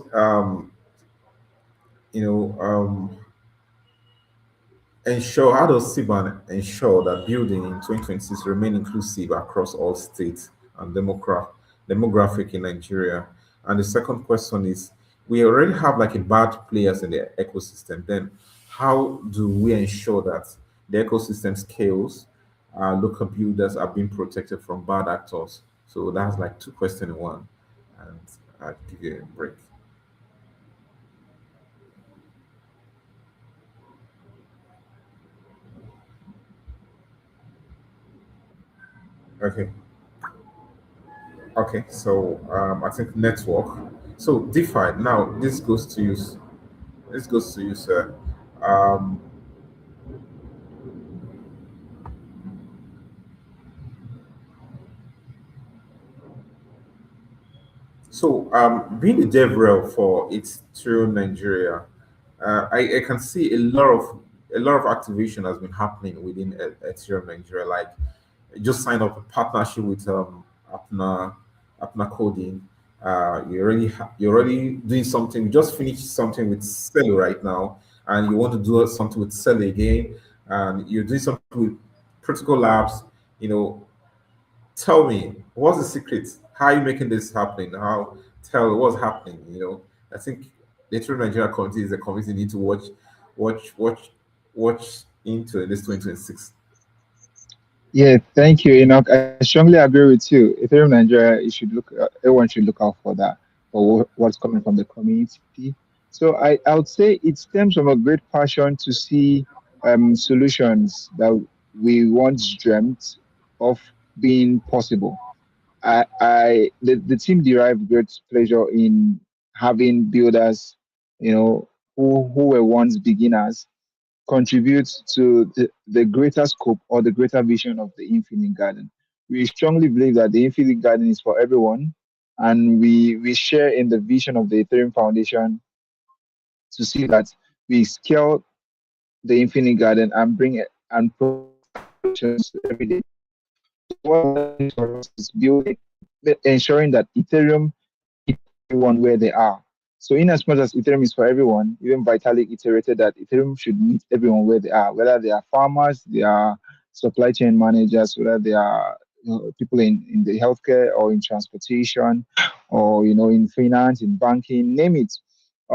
you know ensure how does CBAN ensure that building in 2026 remain inclusive across all states and demographic in Nigeria? And the second question is, we already have like a bad players in the ecosystem. Then how do we ensure that the ecosystem scales, local builders are being protected from bad actors? So that's like two questions in one. And I'll give you a break. Okay. Okay, so I think network. So DeFi. Now this goes to you. This goes to you, sir. Um, so being a DevRel for it's through Nigeria, I can see a lot of activation has been happening within Ethereum Nigeria. Like just signed up a partnership with Apna Coding. You're already doing something. You just finished something with Cell right now, and you want to do something with Cell again, and you're doing something with Protocol Labs. You know, tell me what's the secret? How are you making this happening? How tell what's happening? I think the True Nigeria community is a community you need to watch, watch into in this 2026. Yeah, thank you, Enoch. I strongly agree with you. Ethereum Nigeria, you should look. Everyone should look out for that, for what's coming from the community. So I would say it stems from a great passion to see solutions that we once dreamt of being possible. The team derived great pleasure in having builders, who were once beginners contributes to the greater scope or the greater vision of the Infinite Garden. We strongly believe that the Infinite Garden is for everyone, and we share in the vision of the Ethereum Foundation to see that we scale the Infinite Garden and bring it and provide solutions every day. What that means for us is building, ensuring that Ethereum everyone where they are. So, in as much as Ethereum is for everyone, even Vitalik iterated that Ethereum should meet everyone where they are, whether they are farmers, they are supply chain managers, whether they are people in the healthcare or in transportation, or in finance, in banking, name it.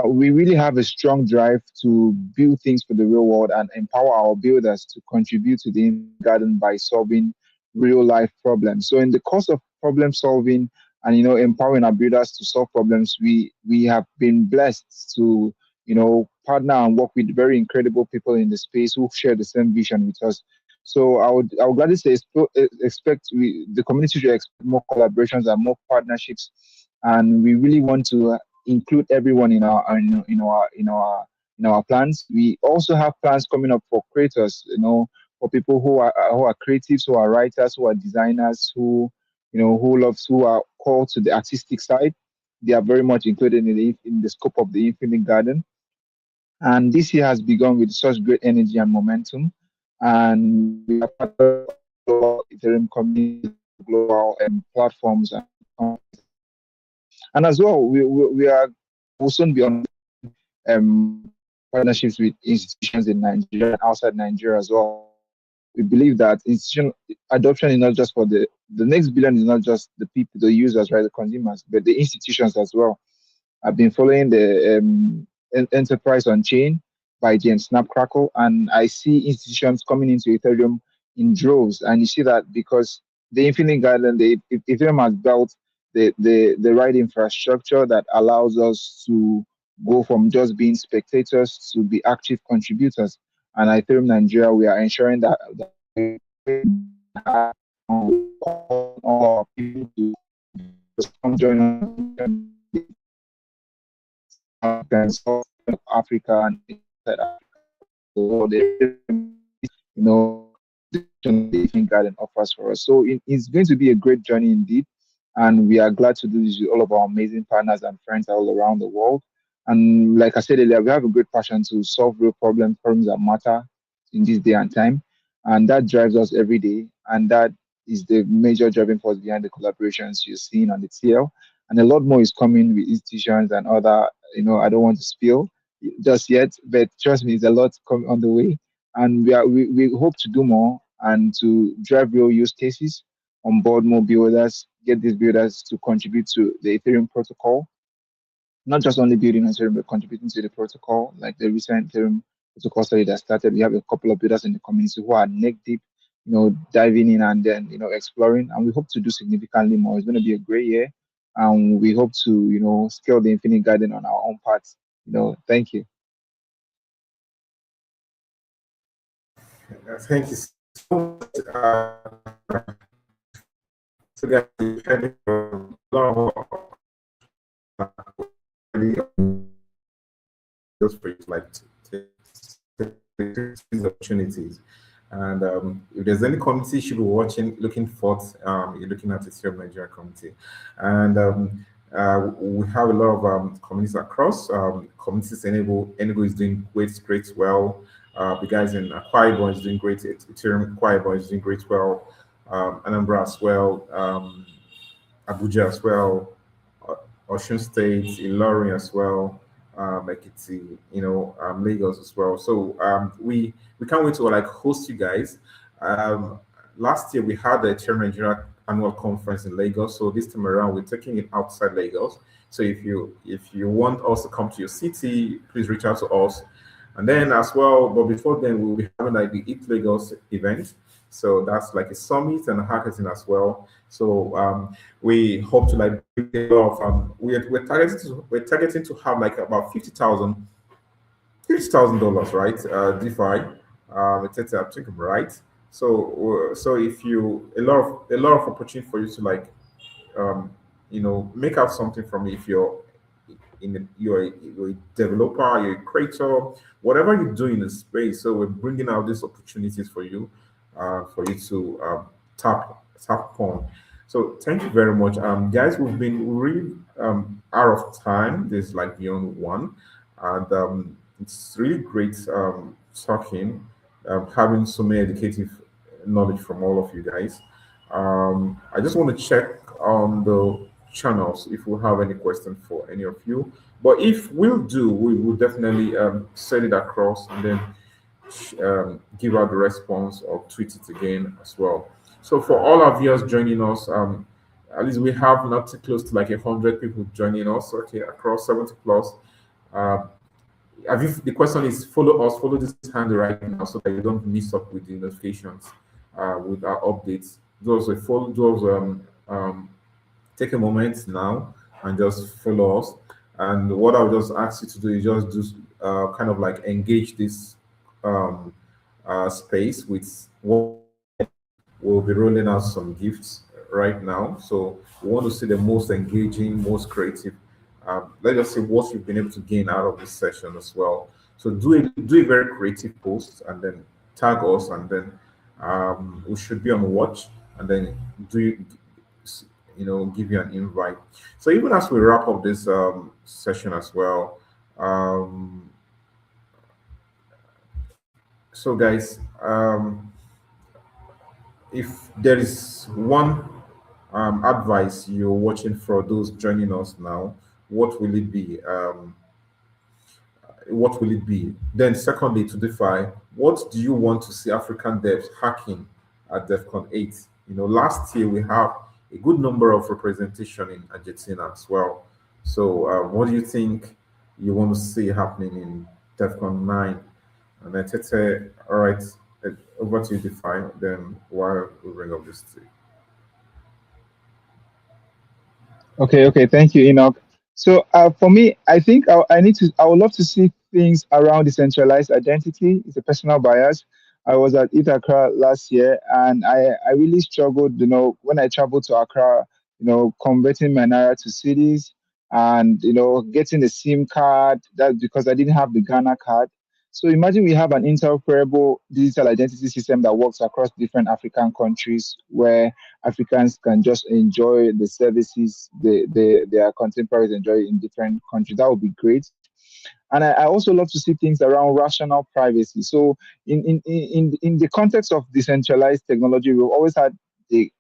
We really have a strong drive to build things for the real world and empower our builders to contribute to the garden by solving real life problems. So, in the course of problem solving and empowering our builders to solve problems, we have been blessed to partner and work with very incredible people in the space who share the same vision with us. So I would gladly say expect the community should expect more collaborations and more partnerships, and we really want to include everyone in our plans. We also have plans coming up for creators, for people who are creatives, who are writers, who are designers, who are called to the artistic side. They are very much included in the scope of the Infinite Garden. And this year has begun with such great energy and momentum. And we are part of global Ethereum community, global platforms, and as well, we are will soon be on partnerships with institutions in Nigeria and outside Nigeria as well. We believe that institution adoption is not just for the next billion is not just the people, the users, right, the consumers, but the institutions as well. I've been following the Enterprise on Chain by James Snapcrackle, and I see institutions coming into Ethereum in droves. And you see that because the Infinite Garden, Ethereum has built the right infrastructure that allows us to go from just being spectators to be active contributors. And at Ethereum Nigeria, we are ensuring that we have all our people to come join us and South Africa and inside Africa. So the Infinite Garden offers for us. So it's going to be a great journey indeed. And we are glad to do this with all of our amazing partners and friends all around the world. And like I said earlier, we have a great passion to solve real problems that matter in this day and time. And that drives us every day. And that is the major driving force behind the collaborations you're seeing on the TL. And a lot more is coming with institutions and other, I don't want to spill just yet, but trust me, there's a lot coming on the way. And we hope to do more and to drive real use cases, onboard more builders, get these builders to contribute to the Ethereum protocol, not just only building on Ethereum, but contributing to the protocol, like the recent Ethereum protocol study that started. We have a couple of builders in the community who are neck deep, diving in and then, exploring. And we hope to do significantly more. It's going to be a great year. And we hope to, scale the Infinite Garden on our own parts. Thank you. Thank you so much. So guys, we've heard from a lot of just for you like to take these opportunities. And if there's any community you should be watching, looking forth, you're looking at the Ethereum Nigeria community. And we have a lot of communities across. Communities Enugu is doing great, well. The guys in Akwa Ibom is doing great. Ethereum Akwa Ibom is doing great, well. Anambra as well. Abuja as well. Osun State, Ilorin as well. Ekiti, Lagos as well. So we can't wait to host you guys. Last year we had the Ethereum Nigeria annual conference in Lagos. So this time around we're taking it outside Lagos. So if you want us to come to your city, please reach out to us. And then as well, but before then we'll be having the Eat Lagos event. So that's like a summit and a hackathon as well. So we hope to like bring a lot of we're targeting to have like about $50,000, right? DeFi, etc. I think I'm right. So if you a lot of opportunity for you to like make out something from it if you're a developer, you're a creator, whatever you do in the space. So we're bringing out these opportunities for you to tap on. So thank you very much, guys. We've been really out of time. This like beyond one, and it's really great talking, having so many educative knowledge from all of you guys. I just want to check on the channels if we have any question for any of you. But if we'll do, we will definitely send it across and then give out the response or tweet it again as well. So for all our viewers joining us, at least we have not too close to like 100 people joining us. Okay, across 70 plus. Uh, the question is follow this handle right now so that you don't miss up with the notifications with our updates. Take a moment now and just follow us. And what I'll just ask you to do is just do kind of like engage this um, space with what we'll be rolling out some gifts right now. So we want to see the most engaging, most creative. Let us see what you've been able to gain out of this session as well. So do a very creative post and then tag us, and then we should be on watch, and then do give you an invite. So even as we wrap up this session as well, um, so guys, if there is one advice you're watching for those joining us now, what will it be? What will it be? Then, secondly, to defy, what do you want to see African devs hacking at DevCon 8? Last year we have a good number of representation in Argentina as well. So, what do you think you want to see happening in DevCon 9? And then, Tete, all right, over to you, define. Then, while we bring up this thing. Okay. Thank you, Enoch. So for me, I think I would love to see things around decentralized identity. It's a personal bias. I was at Accra last year, and I really struggled, when I traveled to Accra, converting my Naira to cities and, getting a SIM card, that because I didn't have the Ghana card. So imagine we have an interoperable digital identity system that works across different African countries where Africans can just enjoy the services their contemporaries enjoy in different countries. That would be great. And I also love to see things around rational privacy. So in the context of decentralized technology, we've always had the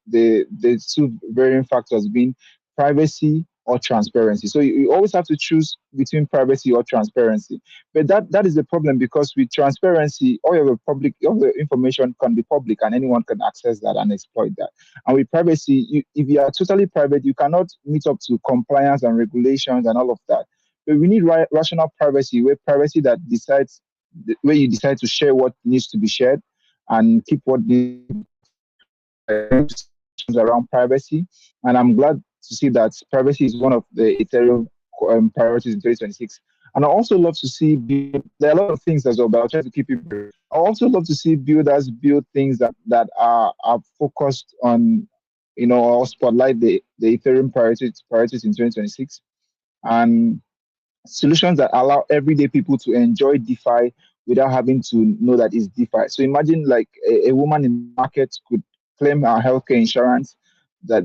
two varying factors being privacy or transparency. So you always have to choose between privacy or transparency. But that is the problem, because with transparency, all the information can be public and anyone can access that and exploit that. And with privacy, if you are totally private, you cannot meet up to compliance and regulations and all of that. But we need rational privacy, where privacy that decides, where you decide to share what needs to be shared and keep what needs around privacy. And I'm glad to see that privacy is one of the Ethereum priorities in 2026. And I also love to see there are a lot of things as well, but I'll try to keep it brief. I also love to see builders build things that are focused on, or spotlight the Ethereum priorities in 2026, and solutions that allow everyday people to enjoy DeFi without having to know that it's DeFi. So imagine like a woman in the market could claim her healthcare insurance that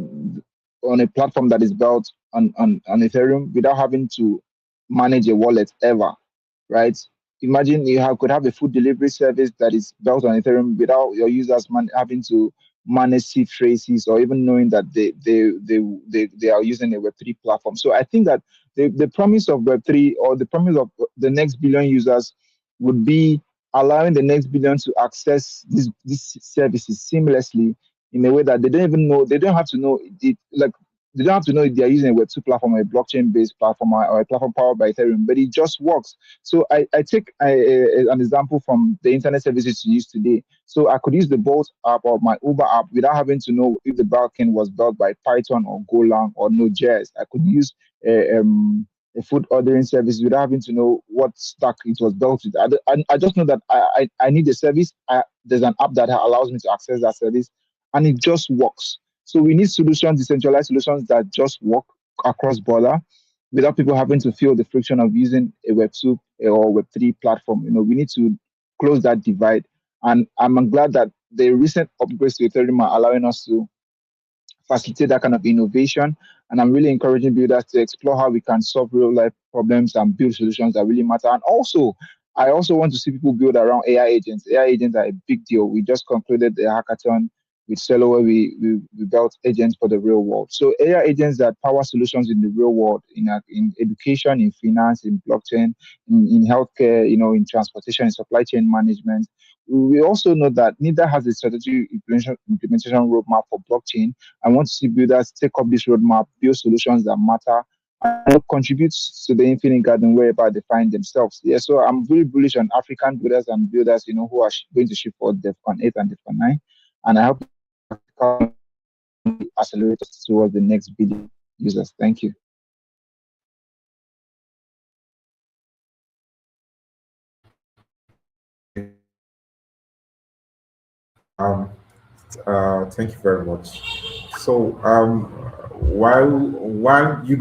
on a platform that is built on Ethereum without having to manage a wallet ever, right? Imagine could have a food delivery service that is built on Ethereum without your users having to manage seed traces or even knowing that they are using a Web3 platform. So I think that the promise of Web3, or the promise of the next billion users, would be allowing the next billion to access these services seamlessly in a way that they don't have to know it. Like they don't have to know if they're using a Web2 platform or a blockchain-based platform or a platform powered by Ethereum, but it just works. So I take an example from the internet services you use today. So I could use the Bolt app or my Uber app without having to know if the backend was built by Python or Golang or Node.js. I could use a food ordering service without having to know what stack it was built with. I just know that I need a service. There's an app that allows me to access that service, and it just works. So we need solutions, decentralized solutions that just work across border without people having to feel the friction of using a Web2 or Web3 platform. We need to close that divide. And I'm glad that the recent upgrades to Ethereum are allowing us to facilitate that kind of innovation. And I'm really encouraging builders to explore how we can solve real life problems and build solutions that really matter. And also, I also want to see people build around AI agents. AI agents are a big deal. We just concluded the hackathon with Cello where we built agents for the real world. So AI agents that power solutions in the real world, in education, in finance, in blockchain, in healthcare, in transportation, in supply chain management. We also know that NIDA has a strategic implementation roadmap for blockchain. I want to see builders take up this roadmap, build solutions that matter, and contribute to the infinite garden wherever they find themselves. Yeah, so I'm really bullish on African builders and builders, who are going to ship for Devcon 8 and Devcon 9. And I hope accelerate us towards the next billion users. Thank you. Thank you very much. So, while you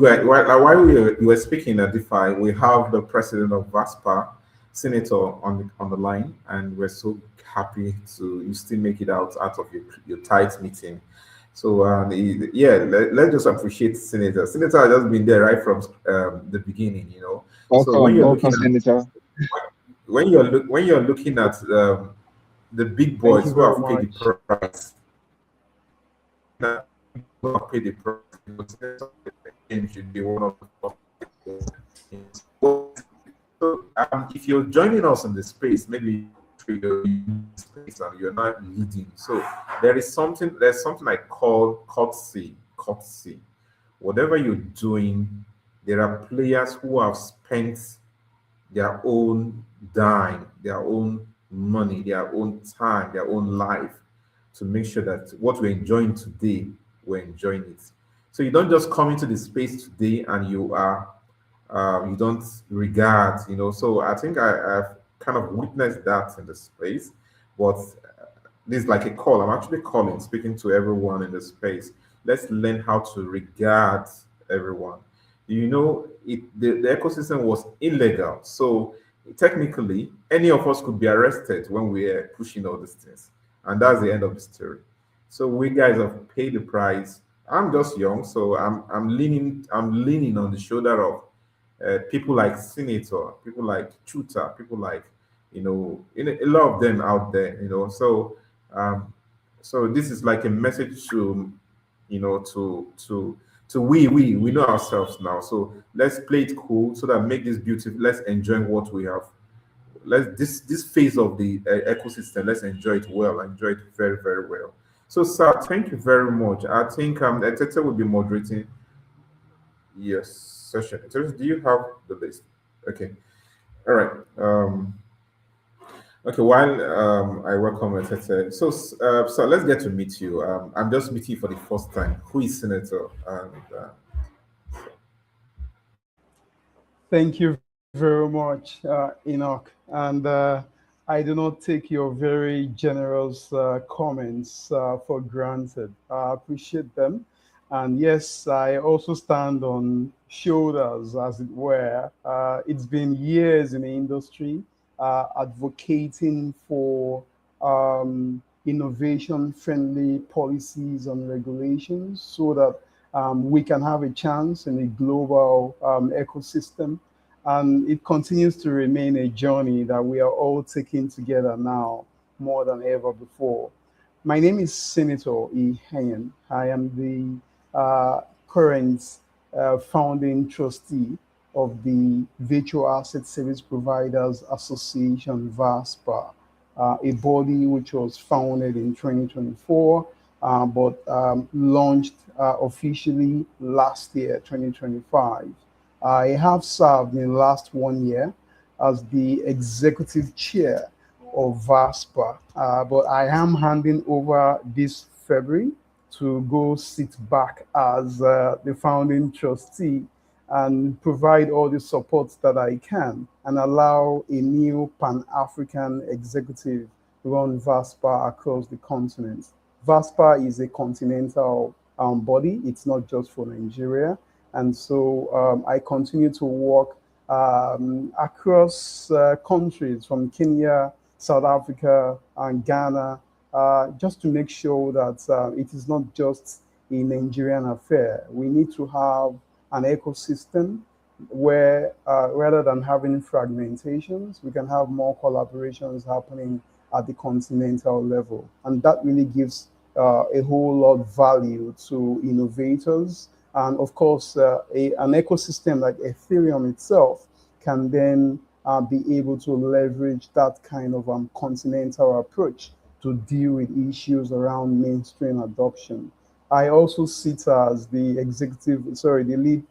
were speaking at DeFi, we have the president of VASPA, Senator, on the line, and we're so happy to you still make it out of your tight meeting. So, let's just appreciate Senator. Senator has just been there right from the beginning, So when you're looking Senator. when you're looking at the big boys who have paid the price. Who have paid the price. Should be one of the so, if you're joining us in the space, maybe you're in space and you're not leading. So there's something I call courtesy. Courtesy. Whatever you're doing, there are players who have spent their own dime, their own money, their own time, their own life to make sure that what we're enjoying today, we're enjoying it. So you don't just come into the space today and you don't regard, So I think I've kind of witnessed that in the space, but this is like a call. I'm actually speaking to everyone in the space. Let's learn how to regard everyone. The ecosystem was illegal. So technically, any of us could be arrested when we're pushing all these things. And that's the end of the story. So we guys have paid the price. I'm just young, so I'm leaning on the shoulder of people like Senator, people like Chuta, people like a lot of them out there, so this is like a message to we know ourselves now. So let's play it cool so that make this beautiful. Let's enjoy what we have. This phase of the ecosystem. Let's enjoy it well. Enjoy it very, very well. So, sir, thank you very much. I think Etete will be moderating. Yes, session. Do you have the list? Okay. All right. Okay, while I welcome Etete, so let's get to meet you. I'm just meeting you for the first time. Who is Senator? And thank you very much, Enoch. And I do not take your very generous comments for granted. I appreciate them. And yes, I also stand on shoulders, as it were. It's been years in the industry advocating for innovation-friendly policies and regulations so that we can have a chance in a global ecosystem. And it continues to remain a journey that we are all taking together now more than ever before. My name is Senator E. Henyon. I am the current founding trustee of the Virtual Asset Service Providers Association, VASPA, a body which was founded in 2024 but launched officially last year, 2025. I have served in the last 1 year as the executive chair of VASPA, but I am handing over this February to go sit back as the founding trustee and provide all the support that I can and allow a new Pan-African executive run VASPA across the continent. VASPA is a continental body. It's not just for Nigeria. And so I continue to work across countries from Kenya, South Africa, and Ghana, just to make sure that it is not just a Nigerian affair. We need to have an ecosystem where rather than having fragmentations, we can have more collaborations happening at the continental level. And that really gives a whole lot of value to innovators. And of course, an ecosystem like Ethereum itself can then be able to leverage that kind of continental approach to deal with issues around mainstream adoption. I also sit as the lead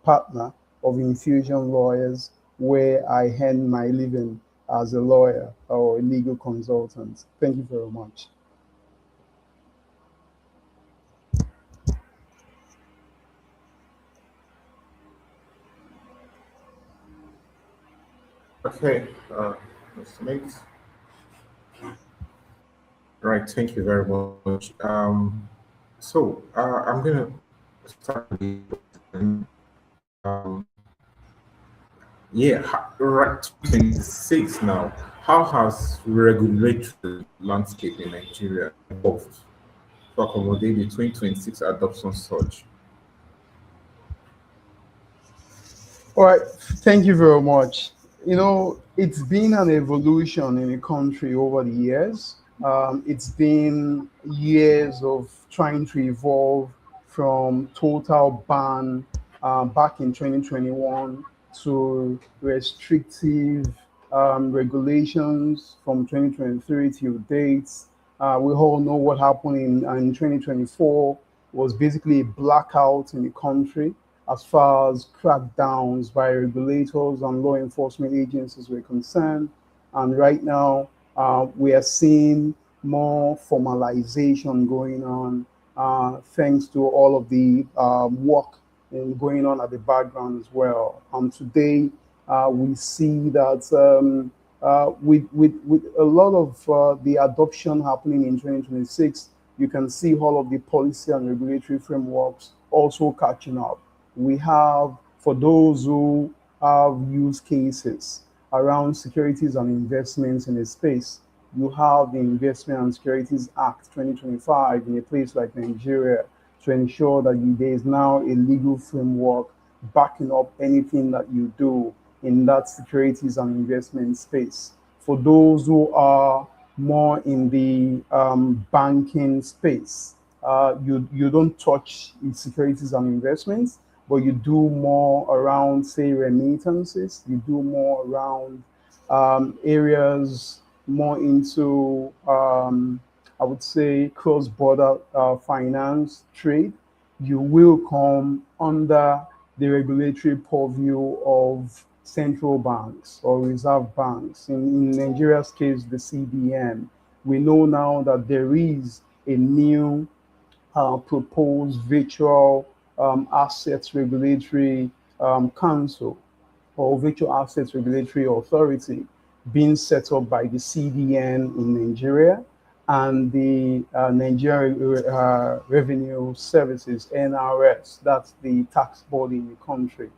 partner of Infusion Lawyers, where I earn my living as a lawyer or a legal consultant. Thank you very much. Okay, Mr. Mate. Right, thank you very much. I'm gonna start with um, yeah, right, 26 now. How has regulatory landscape in Nigeria evolved to accommodate the 2026 adoption surge? All right, thank you very much. It's been an evolution in the country over the years. It's been years of trying to evolve from total ban back in 2021 to restrictive regulations from 2023 till dates. We all know what happened in 2024 was basically a blackout in the country as far as crackdowns by regulators and law enforcement agencies were concerned. And right now, we are seeing more formalization going on thanks to all of the work going on at the background as well. Today, we see that with a lot of the adoption happening in 2026, you can see all of the policy and regulatory frameworks also catching up. We have, for those who have use cases around securities and investments in the space, you have the Investment and Securities Act 2025 in a place like Nigeria to ensure that there is now a legal framework backing up anything that you do in that securities and investment space. For those who are more in the banking space, you don't touch securities and investments, but you do more around, say, remittances. You do more around areas more into, I would say, cross-border finance trade. You will come under the regulatory purview of central banks or reserve banks. In Nigeria's case, the CBN. We know now that there is a new proposed virtual assets regulatory council or virtual assets regulatory authority being set up by the CBN in Nigeria and the Nigerian Revenue Services, NRS, that's the tax body in the country,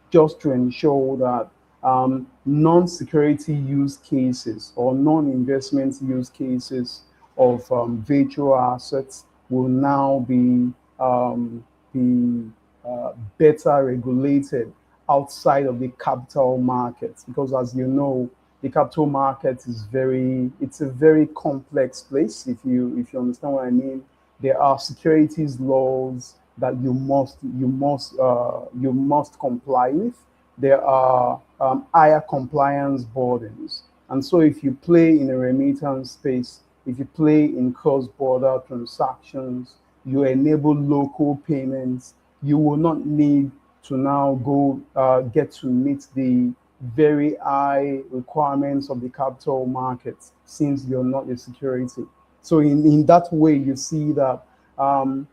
just to ensure that non-security use cases or non-investment use cases of virtual assets will now be better regulated outside of the capital markets, because as you know, the capital market it's a very complex place. If you understand what I mean, there are securities laws that you must comply with. There are higher compliance burdens, and so if you play in a remittance space, if you play in cross-border transactions, you enable local payments, you will not need to now go get to meet the very high requirements of the capital markets since you're not a security. So in that way, you see that um,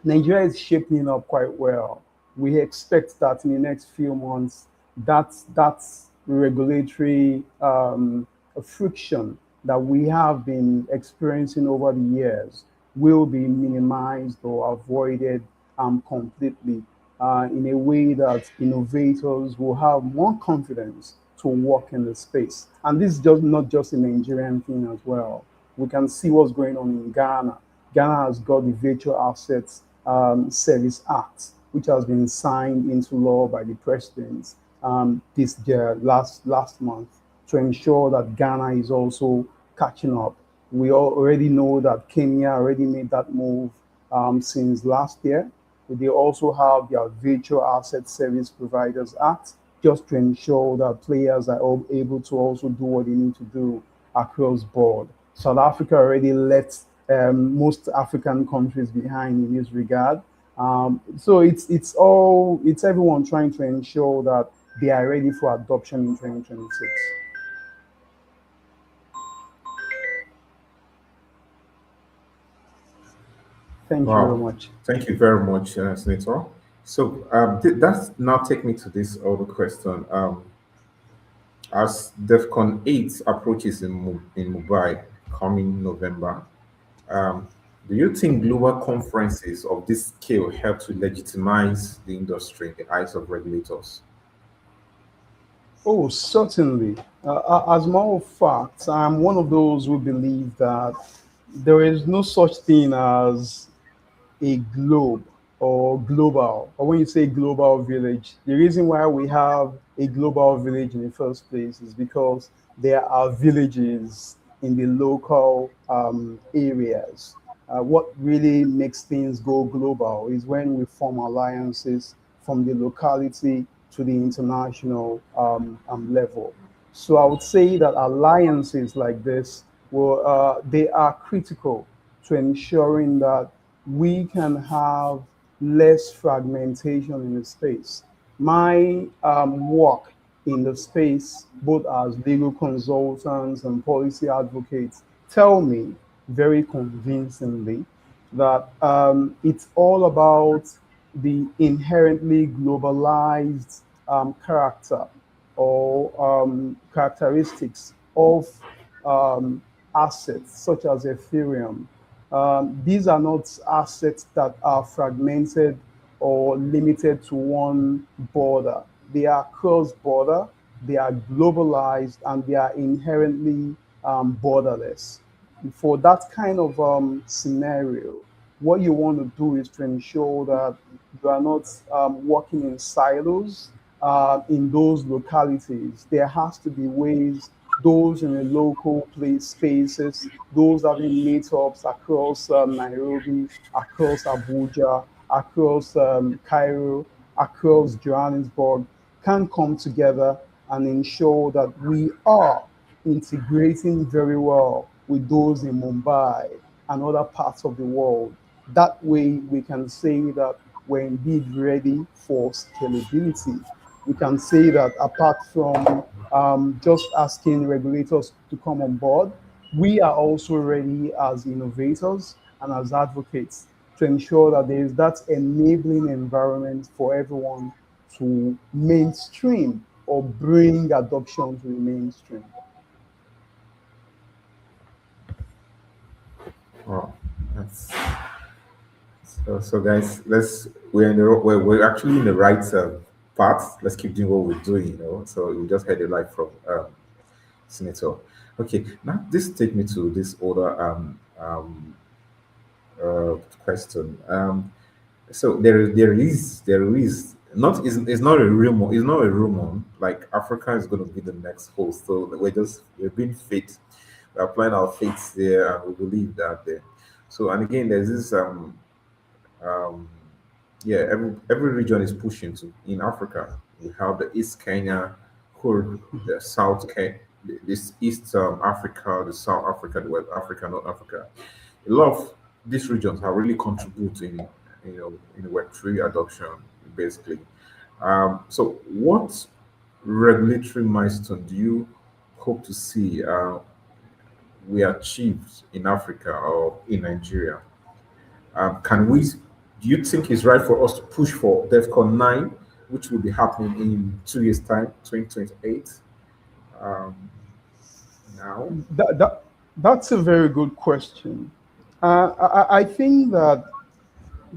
Nigeria is shaping up quite well. We expect that in the next few months, that's regulatory friction that we have been experiencing over the years will be minimized or avoided completely in a way that innovators will have more confidence to work in the space. And this is just not just a Nigerian thing as well. We can see what's going on in Ghana. Ghana has got the Virtual Assets Service Act, which has been signed into law by the president this year, last month, to ensure that Ghana is also catching up. We already know that Kenya already made that move since last year. They also have their Virtual Asset Service Providers Act, just to ensure that players are all able to also do what they need to do across board. South Africa already let most African countries behind in this regard. So it's everyone trying to ensure that they are ready for adoption in 2026. Thank you very Wow, much. thank you very much, Senator. So that's now take me to this other question. As DEFCON 8 approaches in Mumbai coming November, um, do you think global conferences of this scale help to legitimize the industry in the eyes of regulators? Oh, certainly. As a matter of fact, I'm one of those who believe that there is no such thing as a globe or global, or when you say global village, the reason why we have a global village in the first place is because there are villages in the local areas. What really makes things go global is when we form alliances from the locality to the international level. So I would say that alliances like this they are critical to ensuring that we can have less fragmentation in the space. My work in the space, both as legal consultants and policy advocates, tell me very convincingly that it's all about the inherently globalized character or characteristics of um, assets such as Ethereum. These are not assets that are fragmented or limited to one border. They are cross border, they are globalized, and they are inherently borderless. For that kind of scenario, what you want to do is to ensure that you are not working in silos in those localities. There has to be ways, those in the local place spaces, those having meetups across Nairobi, across Abuja, across Cairo, across Johannesburg, can come together and ensure that we are integrating very well with those in Mumbai and other parts of the world. That way, we can say that we're indeed ready for scalability. We can say that apart from just asking regulators to come on board, we are also ready as innovators and as advocates to ensure that there is that enabling environment for everyone to mainstream or bring adoption to the mainstream. Wow, that's so guys. We're in the we're actually in the right path. Let's keep doing what we're doing. So we just had a live from Senator. Okay, now this take me to this other question. So there is not it's not a rumor. It's not a rumor. Like Africa is going to be the next host. So we're being fit. We're applying our faith there, and we believe that there. So and again, there's this um yeah, every region is pushing to in Africa. We have the East Kenya, the this East Africa, the South Africa, the West Africa, North Africa. A lot of these regions have really contributed in Web3 adoption, basically. So, what regulatory milestone do you hope to see we achieved in Africa or in Nigeria? Can we? Do you think it's right for us to push for Devcon 9, which will be happening in 2 years' time, 2028? Um, now, That's a very good question. I think that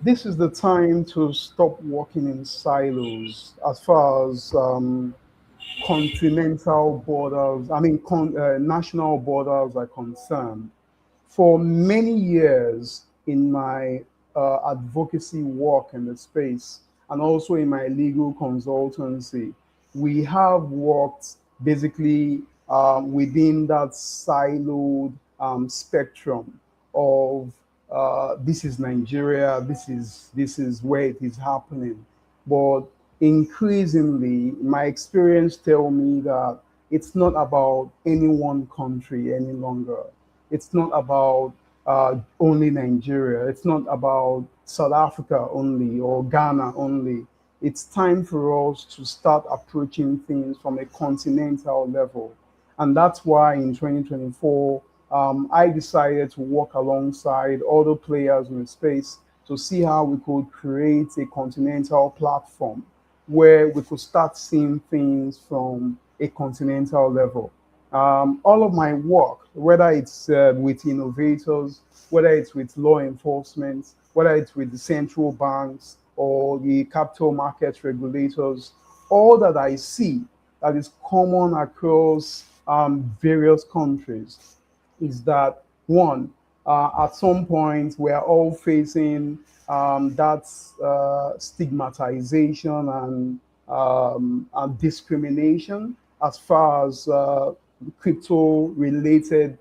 this is the time to stop working in silos as far as continental borders, national borders are concerned. For many years in my advocacy work in the space and also in my legal consultancy, we have worked basically within that siloed spectrum of this is Nigeria, this is where it is happening. But increasingly, my experience tell me that it's not about any one country any longer. It's not about only Nigeria. It's not about South Africa only or Ghana only. It's time for us to start approaching things from a continental level. And that's why in 2024, I decided to work alongside other players in the space to see how we could create a continental platform where we could start seeing things from a continental level. All of my work, whether it's with innovators, whether it's with law enforcement, whether it's with the central banks or the capital market regulators, all that I see that is common across various countries is that one, at some point, we are all facing that stigmatization and discrimination as far as crypto related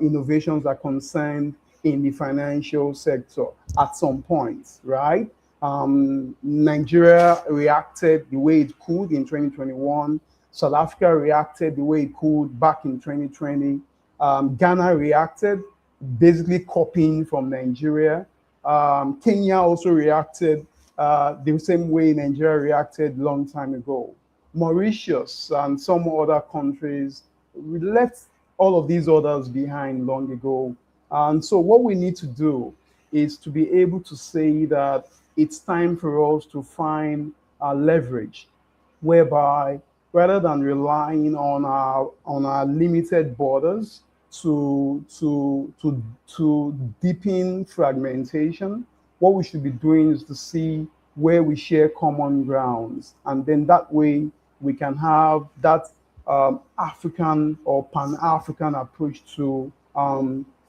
innovations are concerned in the financial sector at some point, right? Nigeria reacted the way it could in 2021. South Africa reacted the way it could back in 2020. Ghana reacted, basically copying from Nigeria. Kenya also reacted the same way Nigeria reacted long time ago. Mauritius and some other countries, we left all of these others behind long ago. And so what we need to do is to be able to say that it's time for us to find a leverage whereby rather than relying on our limited borders to deepen fragmentation, what we should be doing is to see where we share common grounds, and then that way we can have that African or Pan-African approach to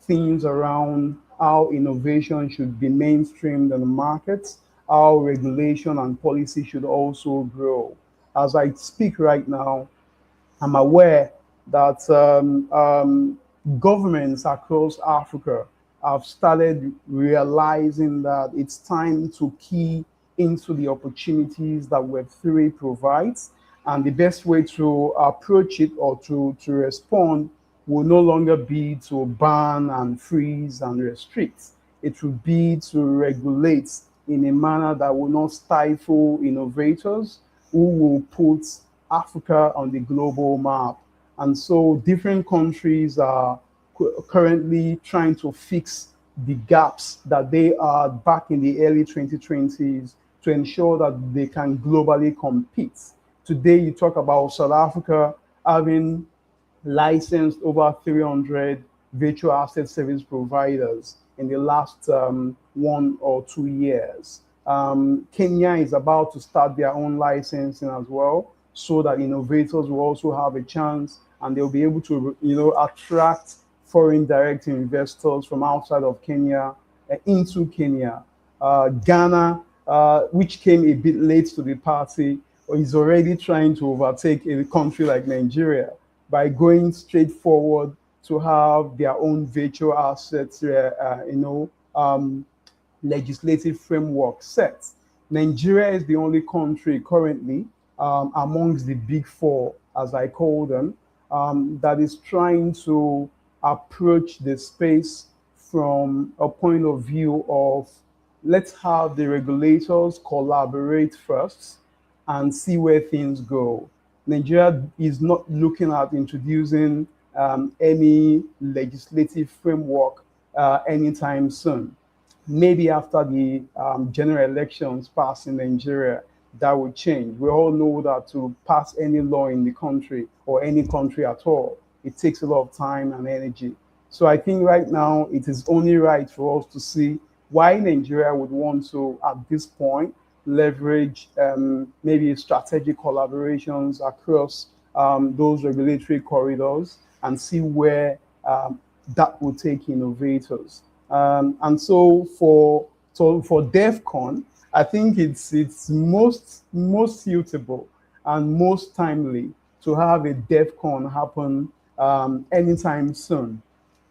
things around how innovation should be mainstreamed in the markets, how regulation and policy should also grow. As I speak right now, I'm aware that governments across Africa have started realizing that it's time to key into the opportunities that Web3 provides. And the best way to approach it or to respond will no longer be to ban and freeze and restrict. It will be to regulate in a manner that will not stifle innovators who will put Africa on the global map. And so different countries are currently trying to fix the gaps that they are back in the early 2020s to ensure that they can globally compete. Today, you talk about South Africa having licensed over 300 virtual asset service providers in the last 1 or 2 years. Kenya is about to start their own licensing as well, so that innovators will also have a chance and they'll be able to, attract foreign direct investors from outside of Kenya into Kenya. Ghana, which came a bit late to the party, is already trying to overtake a country like Nigeria by going straight forward to have their own virtual assets, legislative framework set. Nigeria is the only country currently amongst the big four, as I call them, that is trying to approach the space from a point of view of let's have the regulators collaborate first and see where things go. Nigeria is not looking at introducing any legislative framework anytime soon. Maybe after the general elections pass in Nigeria, that will change. We all know that to pass any law in the country or any country at all, it takes a lot of time and energy. So I think right now it is only right for us to see why Nigeria would want to, at this point, leverage maybe strategic collaborations across those regulatory corridors and see where that will take innovators. And for Devcon, I think it's most suitable and most timely to have a Devcon happen anytime soon,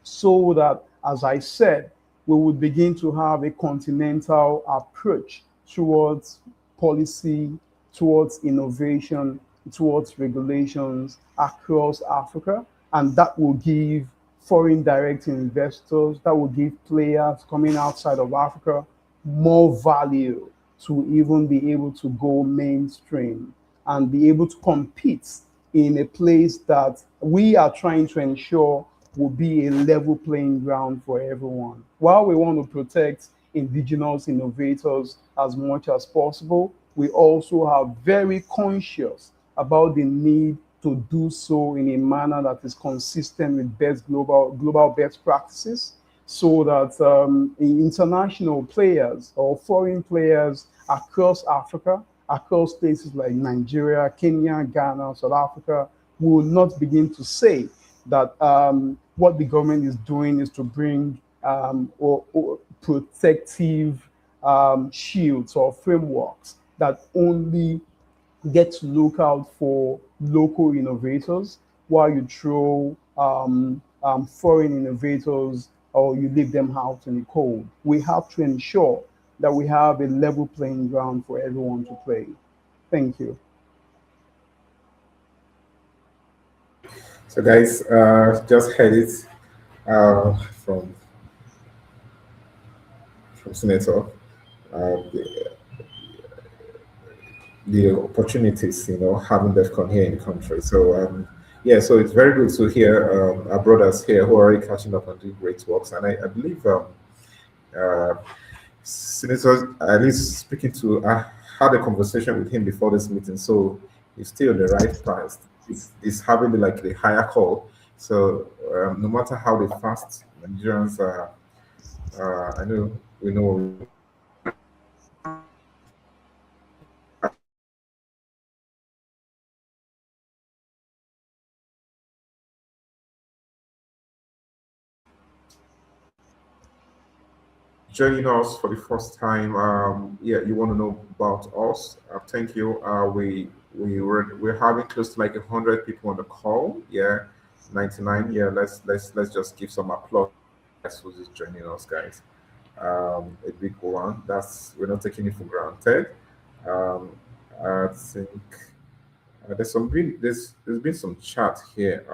so that, as I said, we would begin to have a continental approach towards policy, towards innovation, towards regulations across Africa. And that will give foreign direct investors, that will give players coming outside of Africa more value to even be able to go mainstream and be able to compete in a place that we are trying to ensure will be a level playing ground for everyone. While we want to protect indigenous innovators as much as possible, we also are very conscious about the need to do so in a manner that is consistent with global best practices, so that international players or foreign players across Africa, across places like Nigeria, Kenya, Ghana, South Africa, will not begin to say that what the government is doing is to bring or protective shields or frameworks that only get to look out for local innovators while you throw foreign innovators or you leave them out in the cold. We have to ensure that we have a level playing ground for everyone to play. Thank you. So, guys, just heard it from Senator. The, the opportunities, having DEFCON here in the country. So, yeah, so it's very good to hear our brothers here who are already catching up and doing great works. And I believe Senator, at least speaking to, I had a conversation with him before this meeting, so he's still on the right path. He's having like the higher call. So no matter how they fast, Nigerians are, I know we know. Joining us for the first time, yeah, you want to know about us? Thank you. We're having close to like 100 people on the call. Yeah, 99. Yeah, let's just give some applause. That's who's just joining us, guys. A big one. We're not taking it for granted. I think there's been some chat here.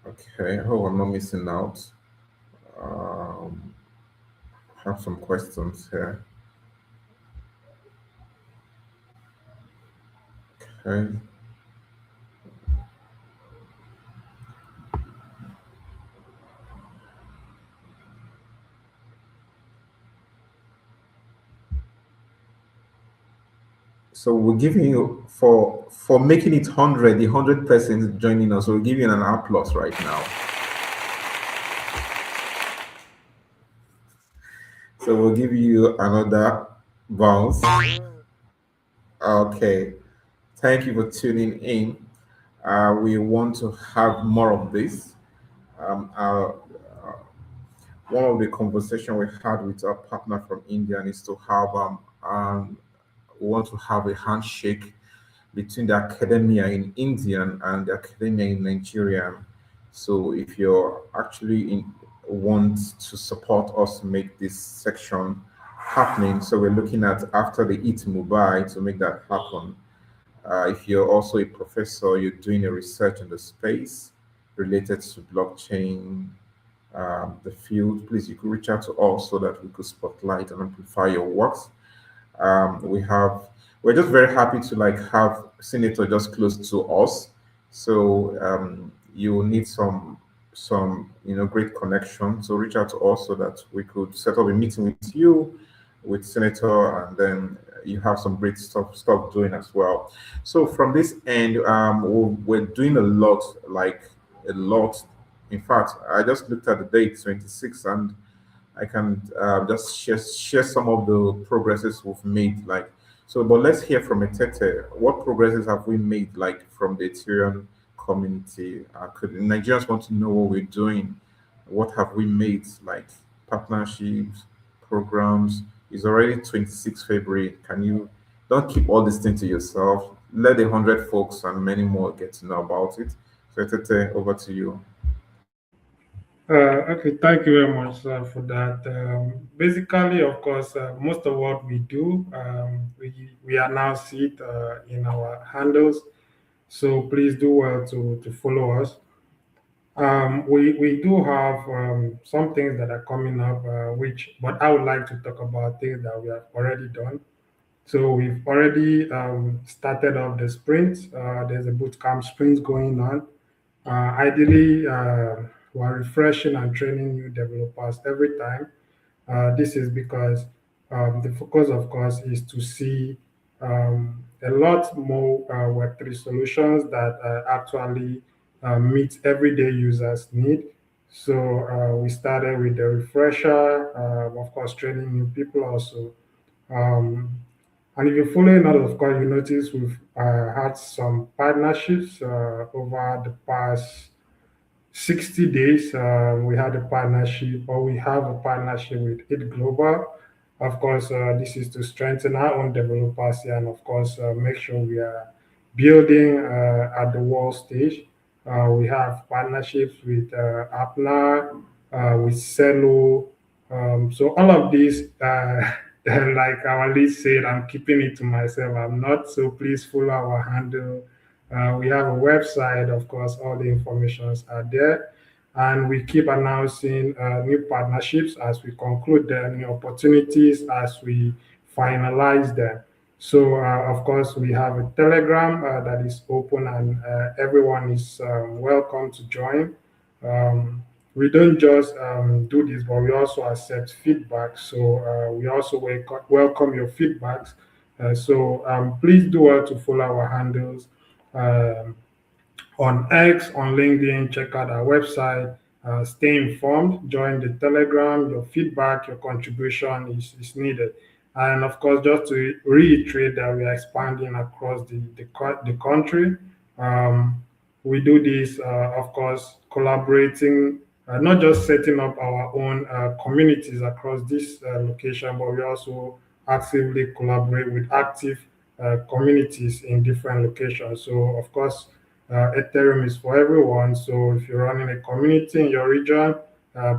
Okay. Oh, I'm not missing out. Have some questions here. Okay. So we're giving you for making it 100, the 100 persons joining us. We'll give you an applause right now. So we'll give you another bounce. Okay. Thank you for tuning in. We want to have more of this. One of the conversation we had with our partner from India is to have we want to have a handshake between the academia in India and the academia in Nigeria. So if you're actually want to support us make this section happening, so we're looking at after the Eat Mumbai to make that happen. If you're also a professor, you're doing a research in the space related to blockchain, the field, please, you could reach out to us so that we could spotlight and amplify your works. We have, we're just very happy to like have Senator just close to us. So you will need some great connection. So reach out to us so that we could set up a meeting with you, with Senator, and then you have some great stuff doing as well. So from this end, we're doing a lot, like a lot. In fact, I just looked at the date, 26, and I can just share some of the progresses we've made. Like so, but let's hear from Etete. What progresses have we made, like from the Ethereum community? Could Nigerians want to know what we're doing? What have we made, like partnerships, programs? It's already 26 February. Can you don't keep all this thing to yourself? Let the 100 folks and many more get to know about it. So Etete, over to you. Okay, thank you very much for that. Basically, of course, most of what we do, we announce it in our handles. So please do well to follow us. We do have some things that are coming up, but I would like to talk about things that we have already done. So we've already started off the sprint. There's a bootcamp sprint going on. Ideally, we're refreshing and training new developers every time. This is because the focus, of course, is to see a lot more Web3 solutions that actually meet everyday users' need. So we started with the refresher, of course, training new people also. Um, and if you're following us, of course, you notice we've had some partnerships over the past 60 days. We had a partnership, or we have a partnership with It Global. Of course, this is to strengthen our own developers here and, of course, make sure we are building at the world stage. We have partnerships with Apna, with Cello. So all of these, like our lead said, I'm keeping it to myself. I'm not, so please follow our handle. We have a website, of course, all the informations are there. And we keep announcing new partnerships as we conclude them, new opportunities as we finalize them. So, of course, we have a Telegram that is open, and everyone is welcome to join. Um, we don't just do this, but we also accept feedback. So we also welcome your feedbacks. So please do well to follow our handles um, on X, on LinkedIn. Check out our website. Stay informed. Join the Telegram. Your feedback, your contribution is needed. And of course, just to reiterate that we are expanding across the country. Um, we do this, of course, collaborating, not just setting up our own communities across this location, but we also actively collaborate with active communities in different locations. So, of course, Ethereum is for everyone. So, if you're running a community in your region,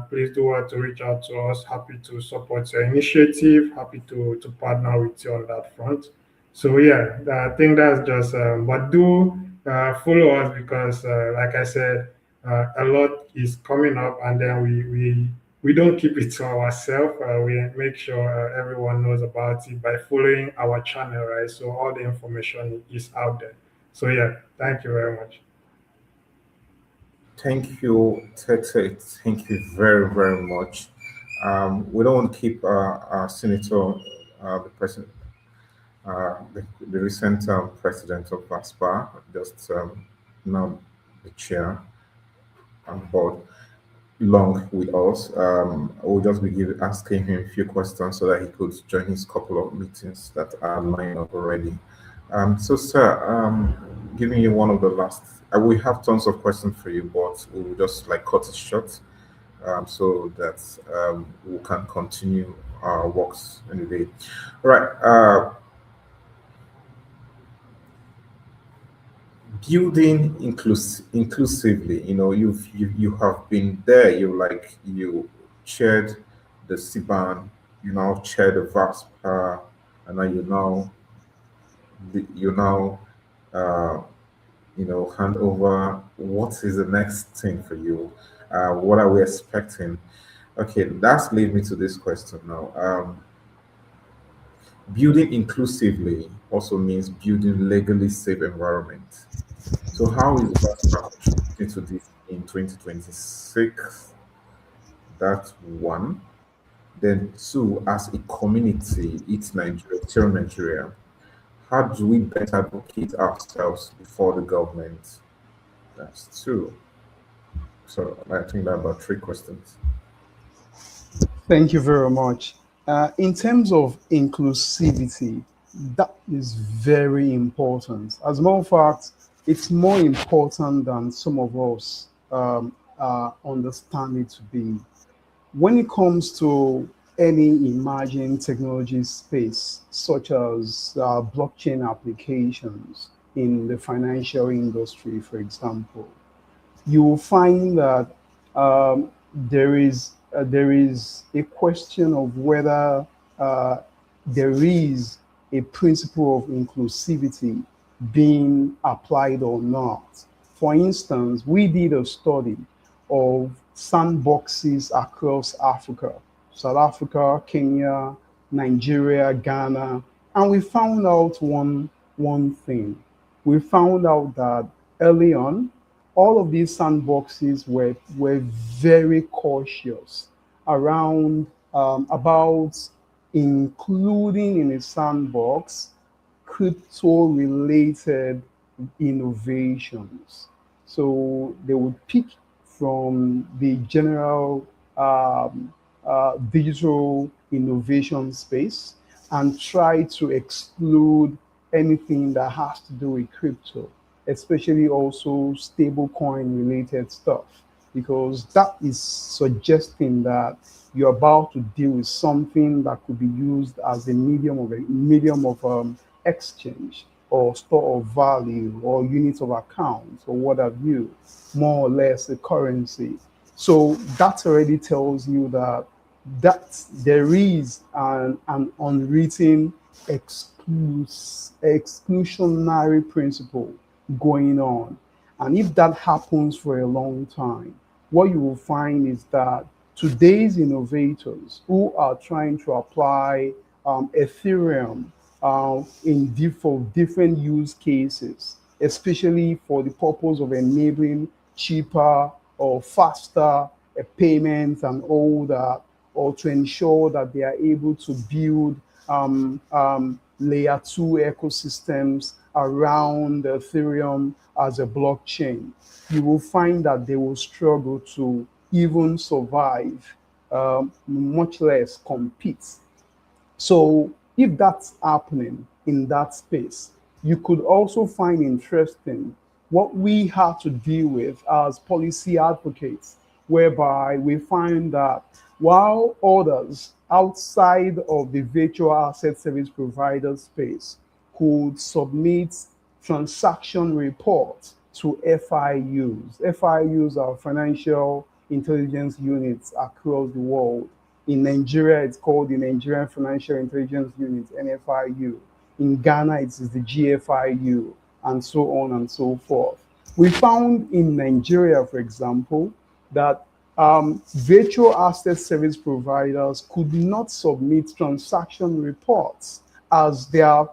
please do want to reach out to us. Happy to support your initiative. Happy to partner with you on that front. So yeah, I think that's just. But do follow us because, like I said, a lot is coming up, and then we don't keep it to ourselves. We make sure everyone knows about it by following our channel, right? So all the information is out there. So yeah, thank you very much. Thank you, Tete. Thank you very, very much. We don't want to keep our senator, the president, the recent president of VASPA, just now the chair on board, long with us. We'll just be asking him a few questions so that he could join his couple of meetings that are lined up already. So, sir, giving you one of the last, we have tons of questions for you, but we'll just like cut it short so that we can continue our works in the day. All right. Building inclusively, you have been there. You chaired the CBAN, you now chair the VASP, and now you now uh, hand over what is the next thing for you? What are we expecting? Okay, that's led me to this question now. Building inclusively also means building legally safe environment. So how is Vastra contributing to this in 2026? That's one. Then two, as a community, it's Nigeria, Ethereum Nigeria. How do we better advocate ourselves before the government? That's two. So I think that about three questions. Thank you very much. In terms of inclusivity, that is very important. As a matter of fact, it's more important than some of us understand it to be. When it comes to any emerging technology space, such as blockchain applications in the financial industry, for example, you will find that there is a question of whether uh, there is a principle of inclusivity being applied or not. For instance, we did a study of sandboxes across Africa, South Africa, Kenya, Nigeria, Ghana, and we found out one thing. We found out that early on, all of these sandboxes were very cautious around about including in a sandbox crypto related innovations. So they would pick from the general digital innovation space and try to exclude anything that has to do with crypto, especially also stablecoin related stuff, because that is suggesting that you're about to deal with something that could be used as a medium of exchange or store of value or units of account or what have you, more or less a currency. So that already tells you that there is an unwritten exclusionary principle going on. And if that happens for a long time, what you will find is that today's innovators who are trying to apply Ethereum for different use cases, especially for the purpose of enabling cheaper or faster payments and all that, or to ensure that they are able to build layer two ecosystems around Ethereum as a blockchain, you will find that they will struggle to even survive, much less compete. So if that's happening in that space, you could also find interesting what we have to deal with as policy advocates, whereby we find that while others outside of the virtual asset service provider space could submit transaction reports to FIUs. FIUs are financial intelligence units across the world. In Nigeria, it's called the Nigerian Financial Intelligence Unit, NFIU. In Ghana, it is the GFIU, and so on and so forth. We found in Nigeria, for example, that virtual asset service providers could not submit transaction reports as their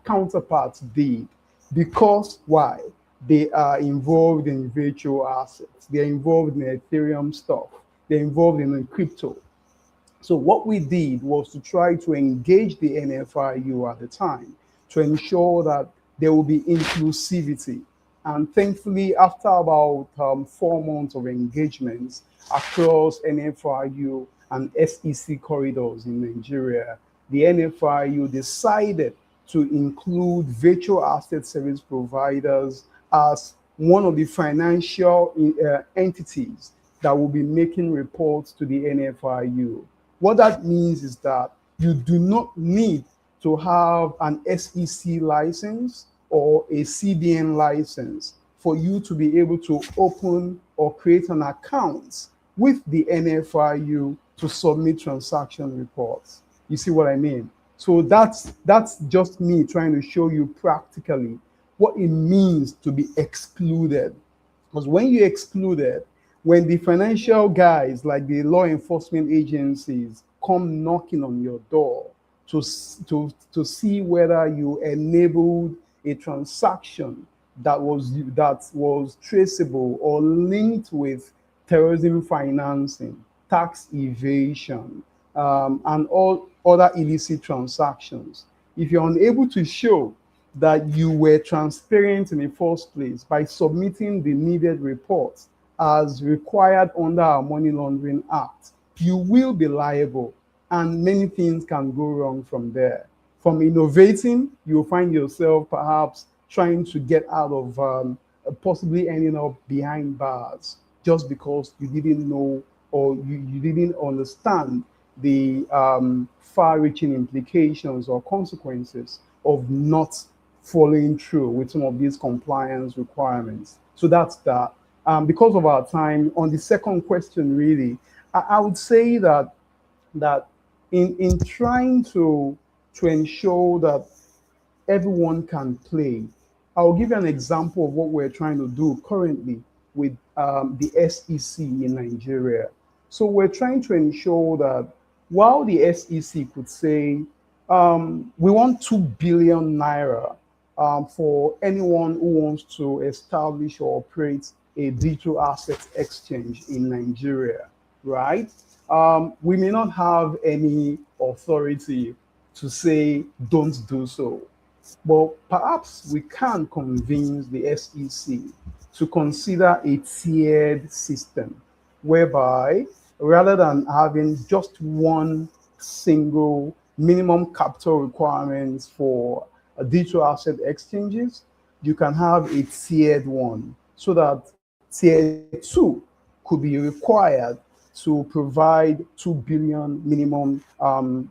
counterparts did. Because why? They are involved in virtual assets, they're involved in Ethereum stuff, they're involved in crypto. So what we did was to try to engage the NFIU at the time to ensure that there will be inclusivity. And thankfully, after about 4 months of engagements across NFIU and SEC corridors in Nigeria, the NFIU decided to include virtual asset service providers as one of the financial entities that will be making reports to the NFIU. What that means is that you do not need to have an SEC license or a CBN license for you to be able to open or create an account with the NFIU to submit transaction reports. You see what I mean? So that's just me trying to show you practically what it means to be excluded. Because when you exclude it, when the financial guys like the law enforcement agencies come knocking on your door to see whether you enabled a transaction that was traceable or linked with terrorism financing, tax evasion, and all other illicit transactions. If you're unable to show that you were transparent in the first place by submitting the needed reports as required under our Money Laundering Act, you will be liable, and many things can go wrong from there. From innovating, you'll find yourself perhaps trying to get out of possibly ending up behind bars just because you didn't know or you didn't understand the far-reaching implications or consequences of not following through with some of these compliance requirements. So that's that. Because of our time, on the second question, really, I would say that in trying to ensure that everyone can play. I'll give you an example of what we're trying to do currently with the SEC in Nigeria. So we're trying to ensure that while the SEC could say, we want 2 billion naira for anyone who wants to establish or operate a digital asset exchange in Nigeria, right? We may not have any authority to say, don't do so. But perhaps we can convince the SEC to consider a tiered system whereby rather than having just one single minimum capital requirements for digital asset exchanges, you can have a tiered one so that tier two could be required to provide 2 billion minimum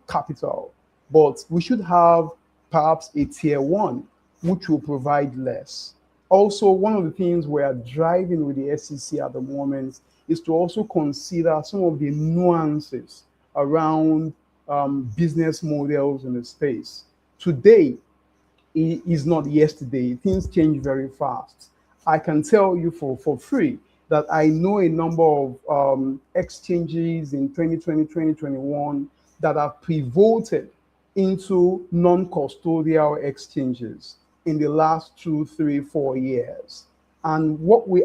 capital. But we should have perhaps a tier one, which will provide less. Also, one of the things we are driving with the SEC at the moment is to also consider some of the nuances around business models in the space. Today, is not yesterday. Things change very fast. I can tell you for free that I know a number of exchanges in 2020, 2021 that have pivoted into non-custodial exchanges in the last 2, 3, 4 years. And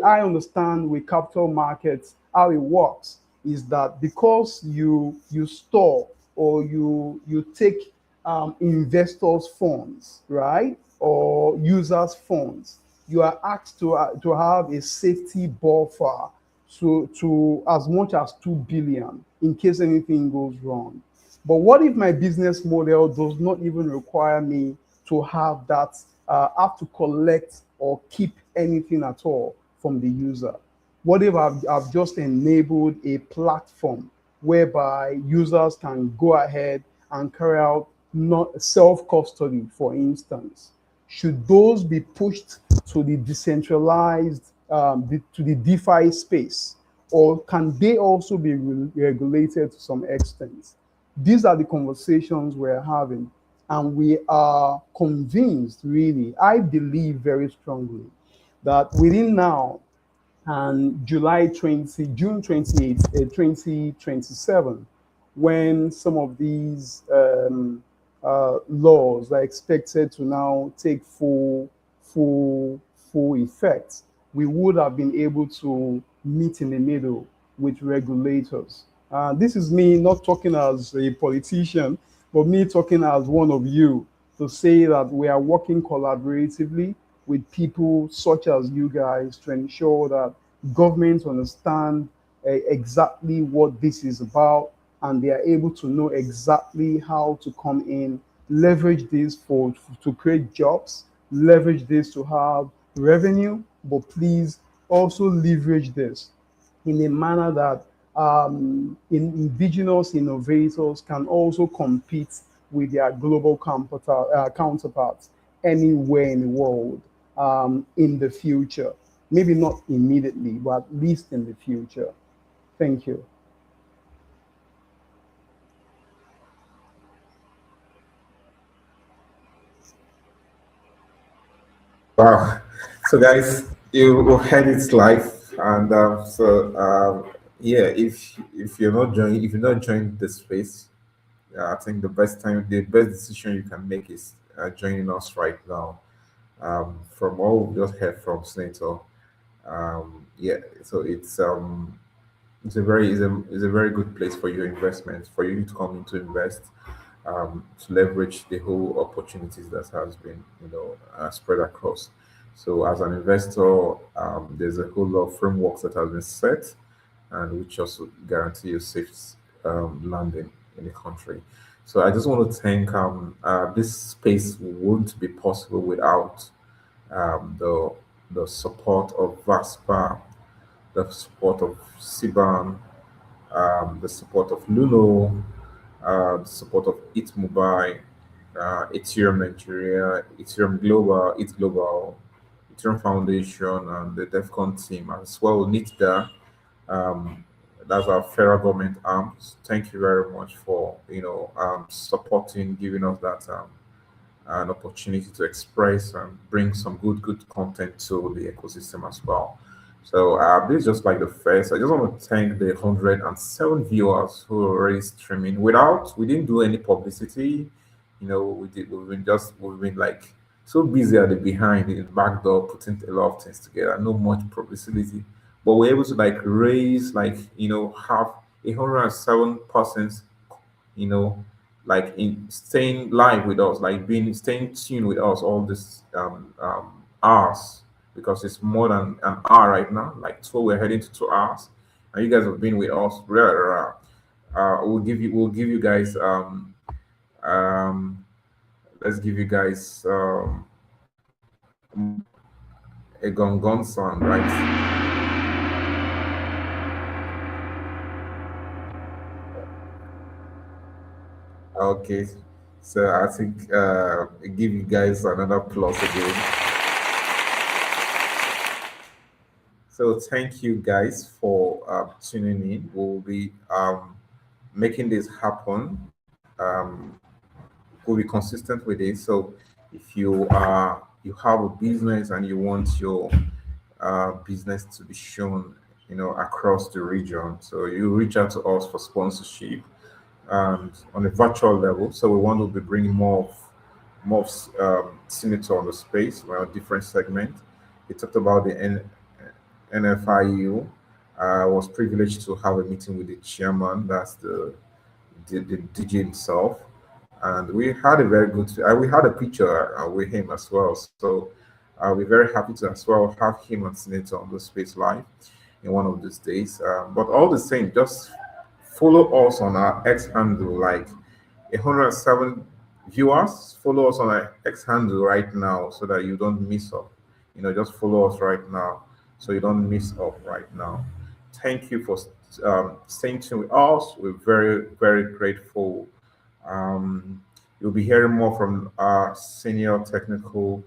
I understand with capital markets, how it works is that because you store or you take investors' funds, right, or users' funds, you are asked to have a safety buffer to as much as 2 billion in case anything goes wrong. But what if my business model does not even require me to have to collect or keep anything at all from the user? What if I've just enabled a platform whereby users can go ahead and carry out not self-custody, for instance? Should those be pushed to the decentralized, to the DeFi space, or can they also be regulated to some extent? These are the conversations we're having, and we are convinced, really, I believe very strongly, that within now and June 28th, 2027, when some of these laws are expected to now take full effect, we would have been able to meet in the middle with regulators. This is me not talking as a politician, but me talking as one of you to say that we are working collaboratively with people such as you guys to ensure that governments understand exactly what this is about, and they are able to know exactly how to come in, leverage this to create jobs, leverage this to have revenue, but please also leverage this in a manner that indigenous innovators can also compete with their global counterparts anywhere in the world in the future. Maybe not immediately, but at least in the future. Thank you. Wow. So, guys, you heard it live, and yeah, if you're not joining, if you're not joining the space, I think the best decision you can make is joining us right now. From all we just heard from Senator, yeah, so it's a very good place for your investment, for you to come in to invest, to leverage the whole opportunities that has been, spread across. So as an investor, there's a whole lot of frameworks that has been set, and which also guarantee you safe landing in the country. So I just want to thank this space wouldn't be possible without the support of VASPA, the support of CBAN, the support of Luno, the support of It Mobile, Ethereum Nigeria, Ethereum Global, It Global, Ethereum Foundation, and the Devcon team as well. NITDA, um, that's our federal government arms. Thank you very much for supporting, giving us that an opportunity to express and bring some good content to the ecosystem as well. So this is just like the first. I just want to thank the 107 viewers who are already streaming. We didn't do any publicity. We've been like so busy at the behind in the back door putting a lot of things together. No much publicity, but we're able to like raise like have 107 persons, you know, like in staying live with us, like being staying tuned with us all this hours, because it's more than an hour right now. Like we're heading to 2 hours, and you guys have been with us. We'll give you guys um let's give you guys a gong sound, right? Okay, so I think give you guys another plus again. So thank you guys for tuning in. We'll be making this happen. Um, we'll be consistent with it. So if you have a business and you want your business to be shown, across the region, so you reach out to us for sponsorship and on a virtual level. So we want to be bringing more of senator on the space. We're on different segment. We talked about the NFIU. I was privileged to have a meeting with the chairman, that's the DJ himself, and we had a very good. We had a picture with him as well. So we're very happy to as well have him and Senator on the space live in one of these days. But all the same, just follow us on our X handle, like 107 viewers. Follow us on our X handle right now so that you don't miss up. Just follow us right now so you don't miss up right now. Thank you for staying tuned with us. We're very, very grateful. You'll be hearing more from our senior technical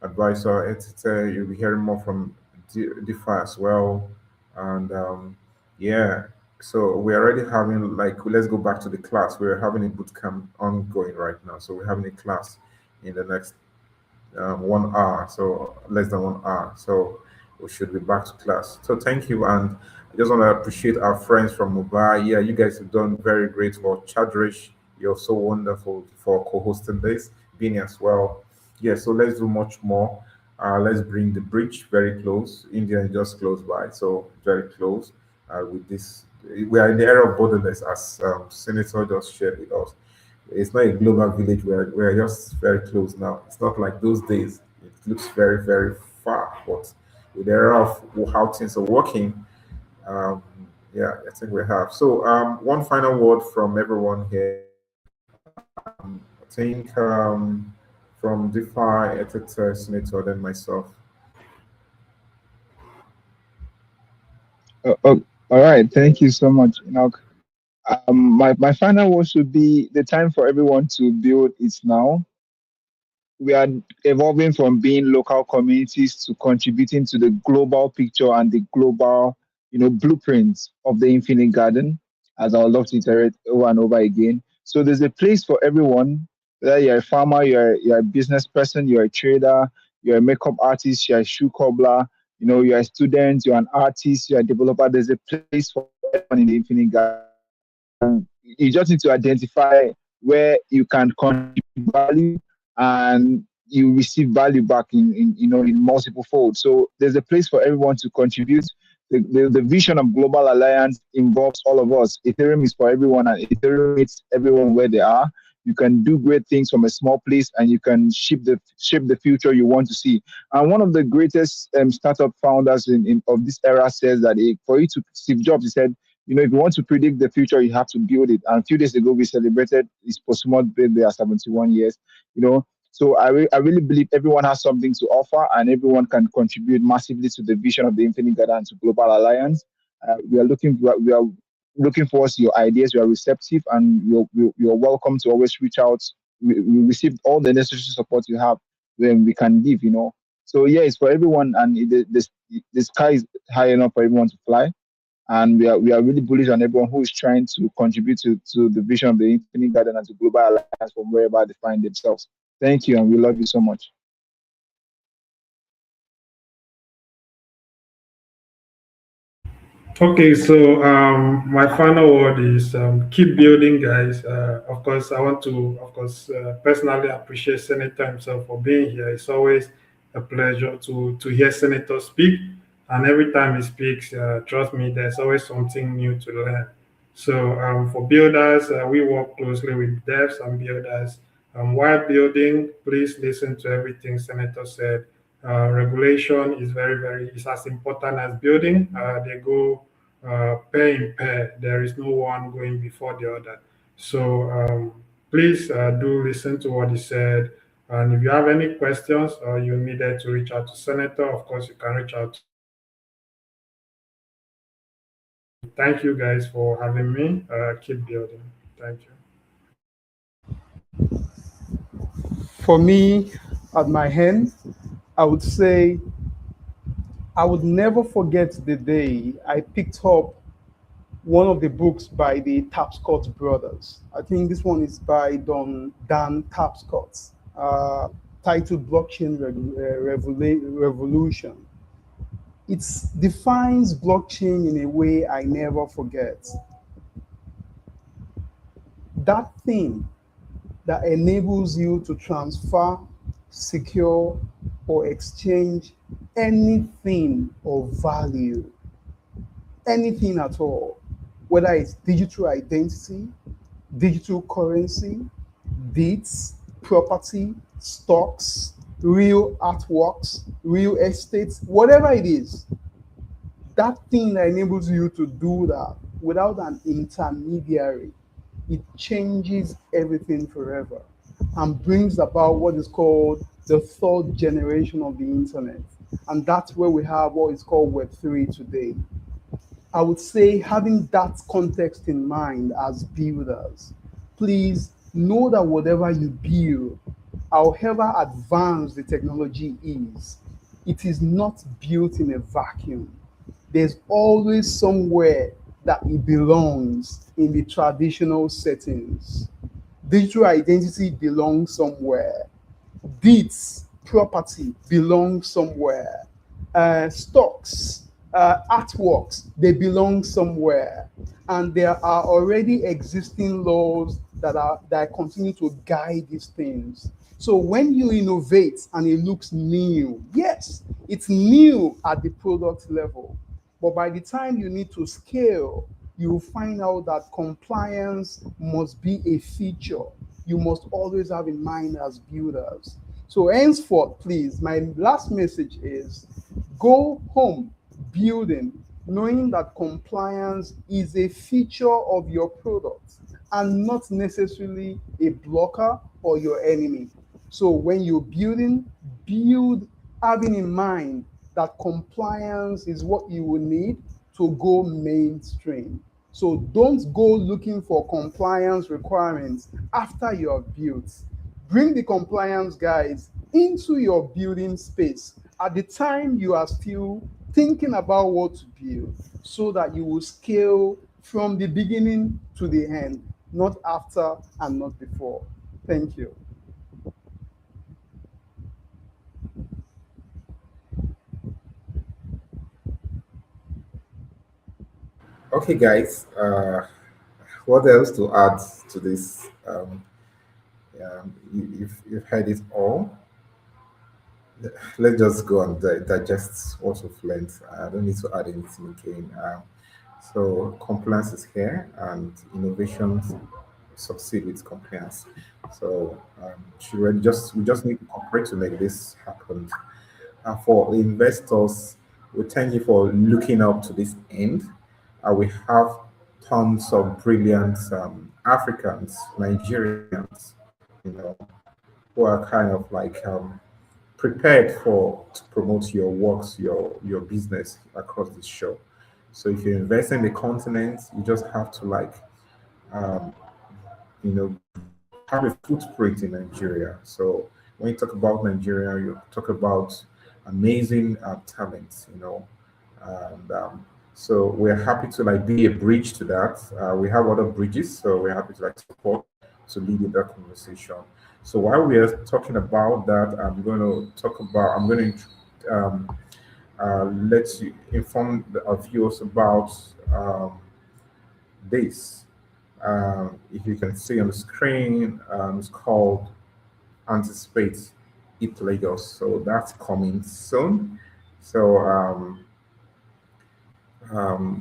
advisor, editor. You'll be hearing more from DeFi as well. And yeah, so we're already having like, let's go back to the class. We're having a boot camp ongoing right now. So we're having a class in the next 1 hour, so less than 1 hour. So we should be back to class. So thank you, and I just want to appreciate our friends from Mumbai. Yeah, you guys have done very great work. Chadrish, you're so wonderful for co-hosting this. Being as well. Yeah, so let's do much more. Let's bring the bridge very close. India is just close by, so very close. With this, we are in the era of borderless, as Senator just shared with us. It's not a global village. We're just very close now. It's not like those days. It looks very, very far. But with the era of how things are working, um, yeah, I think we have. So one final word from everyone here. I think from DeFi, editor, Senator, then myself. All right. Thank you so much, Enoch. My final word should be the time for everyone to build is now. We are evolving from being local communities to contributing to the global picture and the global, blueprints of the infinite garden, as I would love to iterate over and over again. So there's a place for everyone, whether you're a farmer, you're a business person, you're a trader, you're a makeup artist, you're a shoe cobbler, you're a student, you're an artist, you're a developer. There's a place for everyone in the Infinite Garden. You just need to identify where you can contribute value and you receive value back in multiple folds. So there's a place for everyone to contribute. The vision of Global Alliance involves all of us. Ethereum is for everyone, and Ethereum meets everyone where they are. You can do great things from a small place, and you can shape the future you want to see. And one of the greatest startup founders of this era says that Steve Jobs, he said, if you want to predict the future, you have to build it. And a few days ago, we celebrated his posthumous birthday at 71 years. So I really believe everyone has something to offer, and everyone can contribute massively to the vision of the Infinite Garden and to Global Alliance. We are looking forward to your ideas. We are receptive, and you're welcome to always reach out. We receive all the necessary support you have when we can give. So yeah, it's for everyone, and the sky is high enough for everyone to fly. And we are really bullish on everyone who is trying to contribute to the vision of the Infinite Garden and to Global Alliance from wherever they find themselves. Thank you, and we love you so much. Okay, so my final word is keep building, guys. Of course, I want to, personally appreciate Senator himself for being here. It's always a pleasure to hear Senator speak, and every time he speaks, trust me, there's always something new to learn. So for builders, we work closely with devs and builders. While building, please listen to everything Senator said. Regulation is is as important as building. They go pair in pair. There is no one going before the other. So please do listen to what he said. And if you have any questions or you needed to reach out to Senator, of course, you can reach out. Thank you guys for having me. Keep building. Thank you. For me, at my end, I would say I would never forget the day I picked up one of the books by the Tapscott brothers. I think this one is by Dan Tapscott, titled Blockchain Revolution. It defines blockchain in a way I never forget. That thing that enables you to transfer, secure, or exchange anything of value, anything at all, whether it's digital identity, digital currency, deeds, property, stocks, real artworks, real estates, whatever it is, that thing that enables you to do that without an intermediary, it changes everything forever and brings about what is called the third generation of the internet. And that's where we have what is called Web3 today. I would say, having that context in mind as builders, please know that whatever you build, however advanced the technology is, it is not built in a vacuum. There's always somewhere that it belongs in the traditional settings. Digital identity belongs somewhere. Deeds, property belong somewhere. Stocks, artworks, they belong somewhere. And there are already existing laws that continue to guide these things. So when you innovate and it looks new, yes, it's new at the product level. But by the time you need to scale, you will find out that compliance must be a feature you must always have in mind as builders. So henceforth, please, my last message is go home building, knowing that compliance is a feature of your product and not necessarily a blocker or your enemy. So when you're building, build having in mind that compliance is what you will need to go mainstream. So don't go looking for compliance requirements after you have built. Bring the compliance guys into your building space at the time you are still thinking about what to build, so that you will scale from the beginning to the end, not after and not before. Thank you. Okay, guys. What else to add to this? You've heard it all. Let's just go and digest what we've learned. I don't need to add anything again. So compliance is here, and innovations succeed with compliance. So we just need to cooperate to make this happen. For investors, we thank you for looking up to this end. We have tons of brilliant Africans, Nigerians, you know, who are kind of like prepared for to promote your works, your business across this show. So if you invest in the continent, you just have to like um, you know have a footprint in Nigeria. So when you talk about Nigeria, you talk about amazing talent, and so we're happy to like be a bridge to that. We have other bridges, so we're happy to like support to lead in that conversation. So while we are talking about that, I'm going to let you inform our viewers about this. If you can see on the screen, it's called Anticipate It Lagos. So that's coming soon. So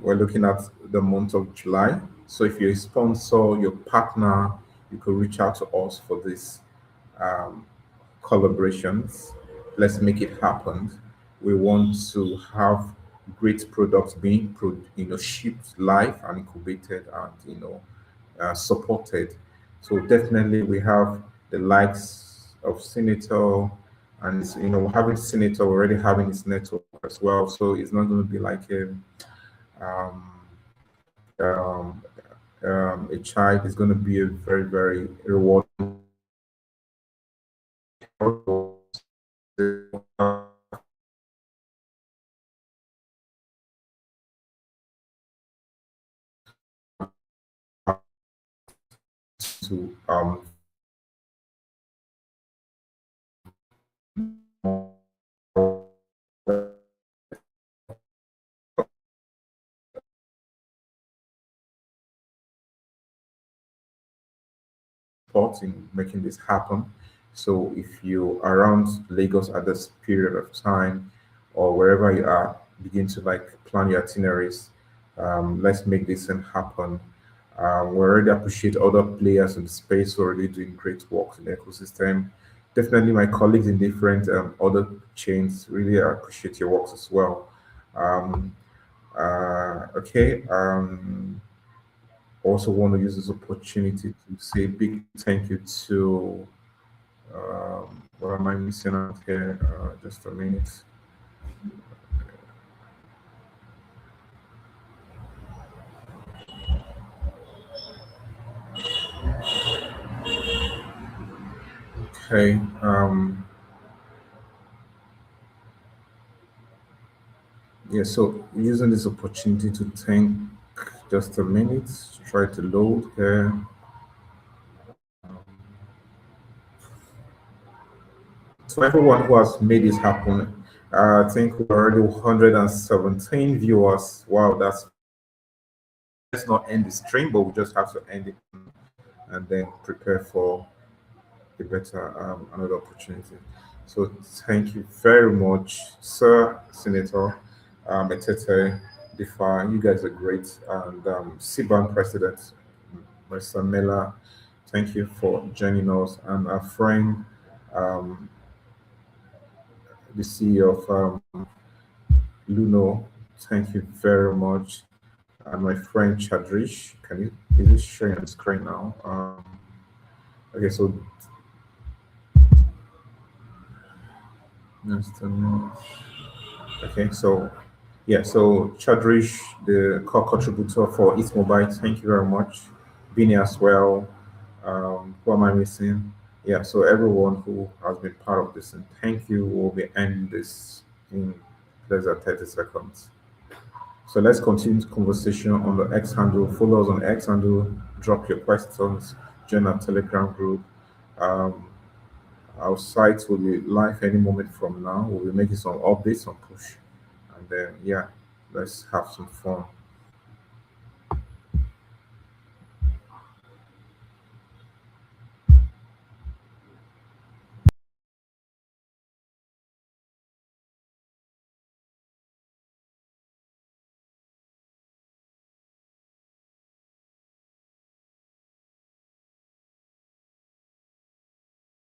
we're looking at the month of July. So if you're a sponsor, your partner, you could reach out to us for this um, collaborations. Let's make it happen. We want to have great products being shipped live and incubated and supported. So definitely we have the likes of Senator, and having Senator already having his network as well. So it's not going to be like um, um, a child. It's going to be a very very rewarding to support in making this happen. So if you are around Lagos at this period of time or wherever you are, begin to like plan your itineraries. Let's make this thing happen. We already appreciate other players in the space who are already doing great work in the ecosystem. Definitely my colleagues in different other chains really appreciate your works as well. Um, okay. Also want to use this opportunity to say a big thank you to what am I missing out here? Just a minute. Okay. Yeah, so using this opportunity to thank just a minute, try to load here. So everyone who has made this happen, I think we're already 117 viewers. Wow, let's not end the stream, but we just have to end it and then prepare for a better another opportunity. So thank you very much, Sir Senator Etete Defa. You guys are great, and CBAN President Mr. Miller. Thank you for joining us, and our friend, um, the CEO of Luno. Thank you very much, and my friend Chadrish. Is it showing on the screen now? Okay, so just a minute. Okay, so yeah, so Chadrish, the core contributor for East Mobile, thank you very much. Vinny as well. Who am I missing? Yeah, so everyone who has been part of this, and thank you. We'll be ending this in less than 30 seconds. So let's continue the conversation on the X handle. Follow us on X handle. Drop your questions. Join our Telegram group. Um, our site will be live any moment from now. We'll be making some updates on push. And then, yeah, let's have some fun.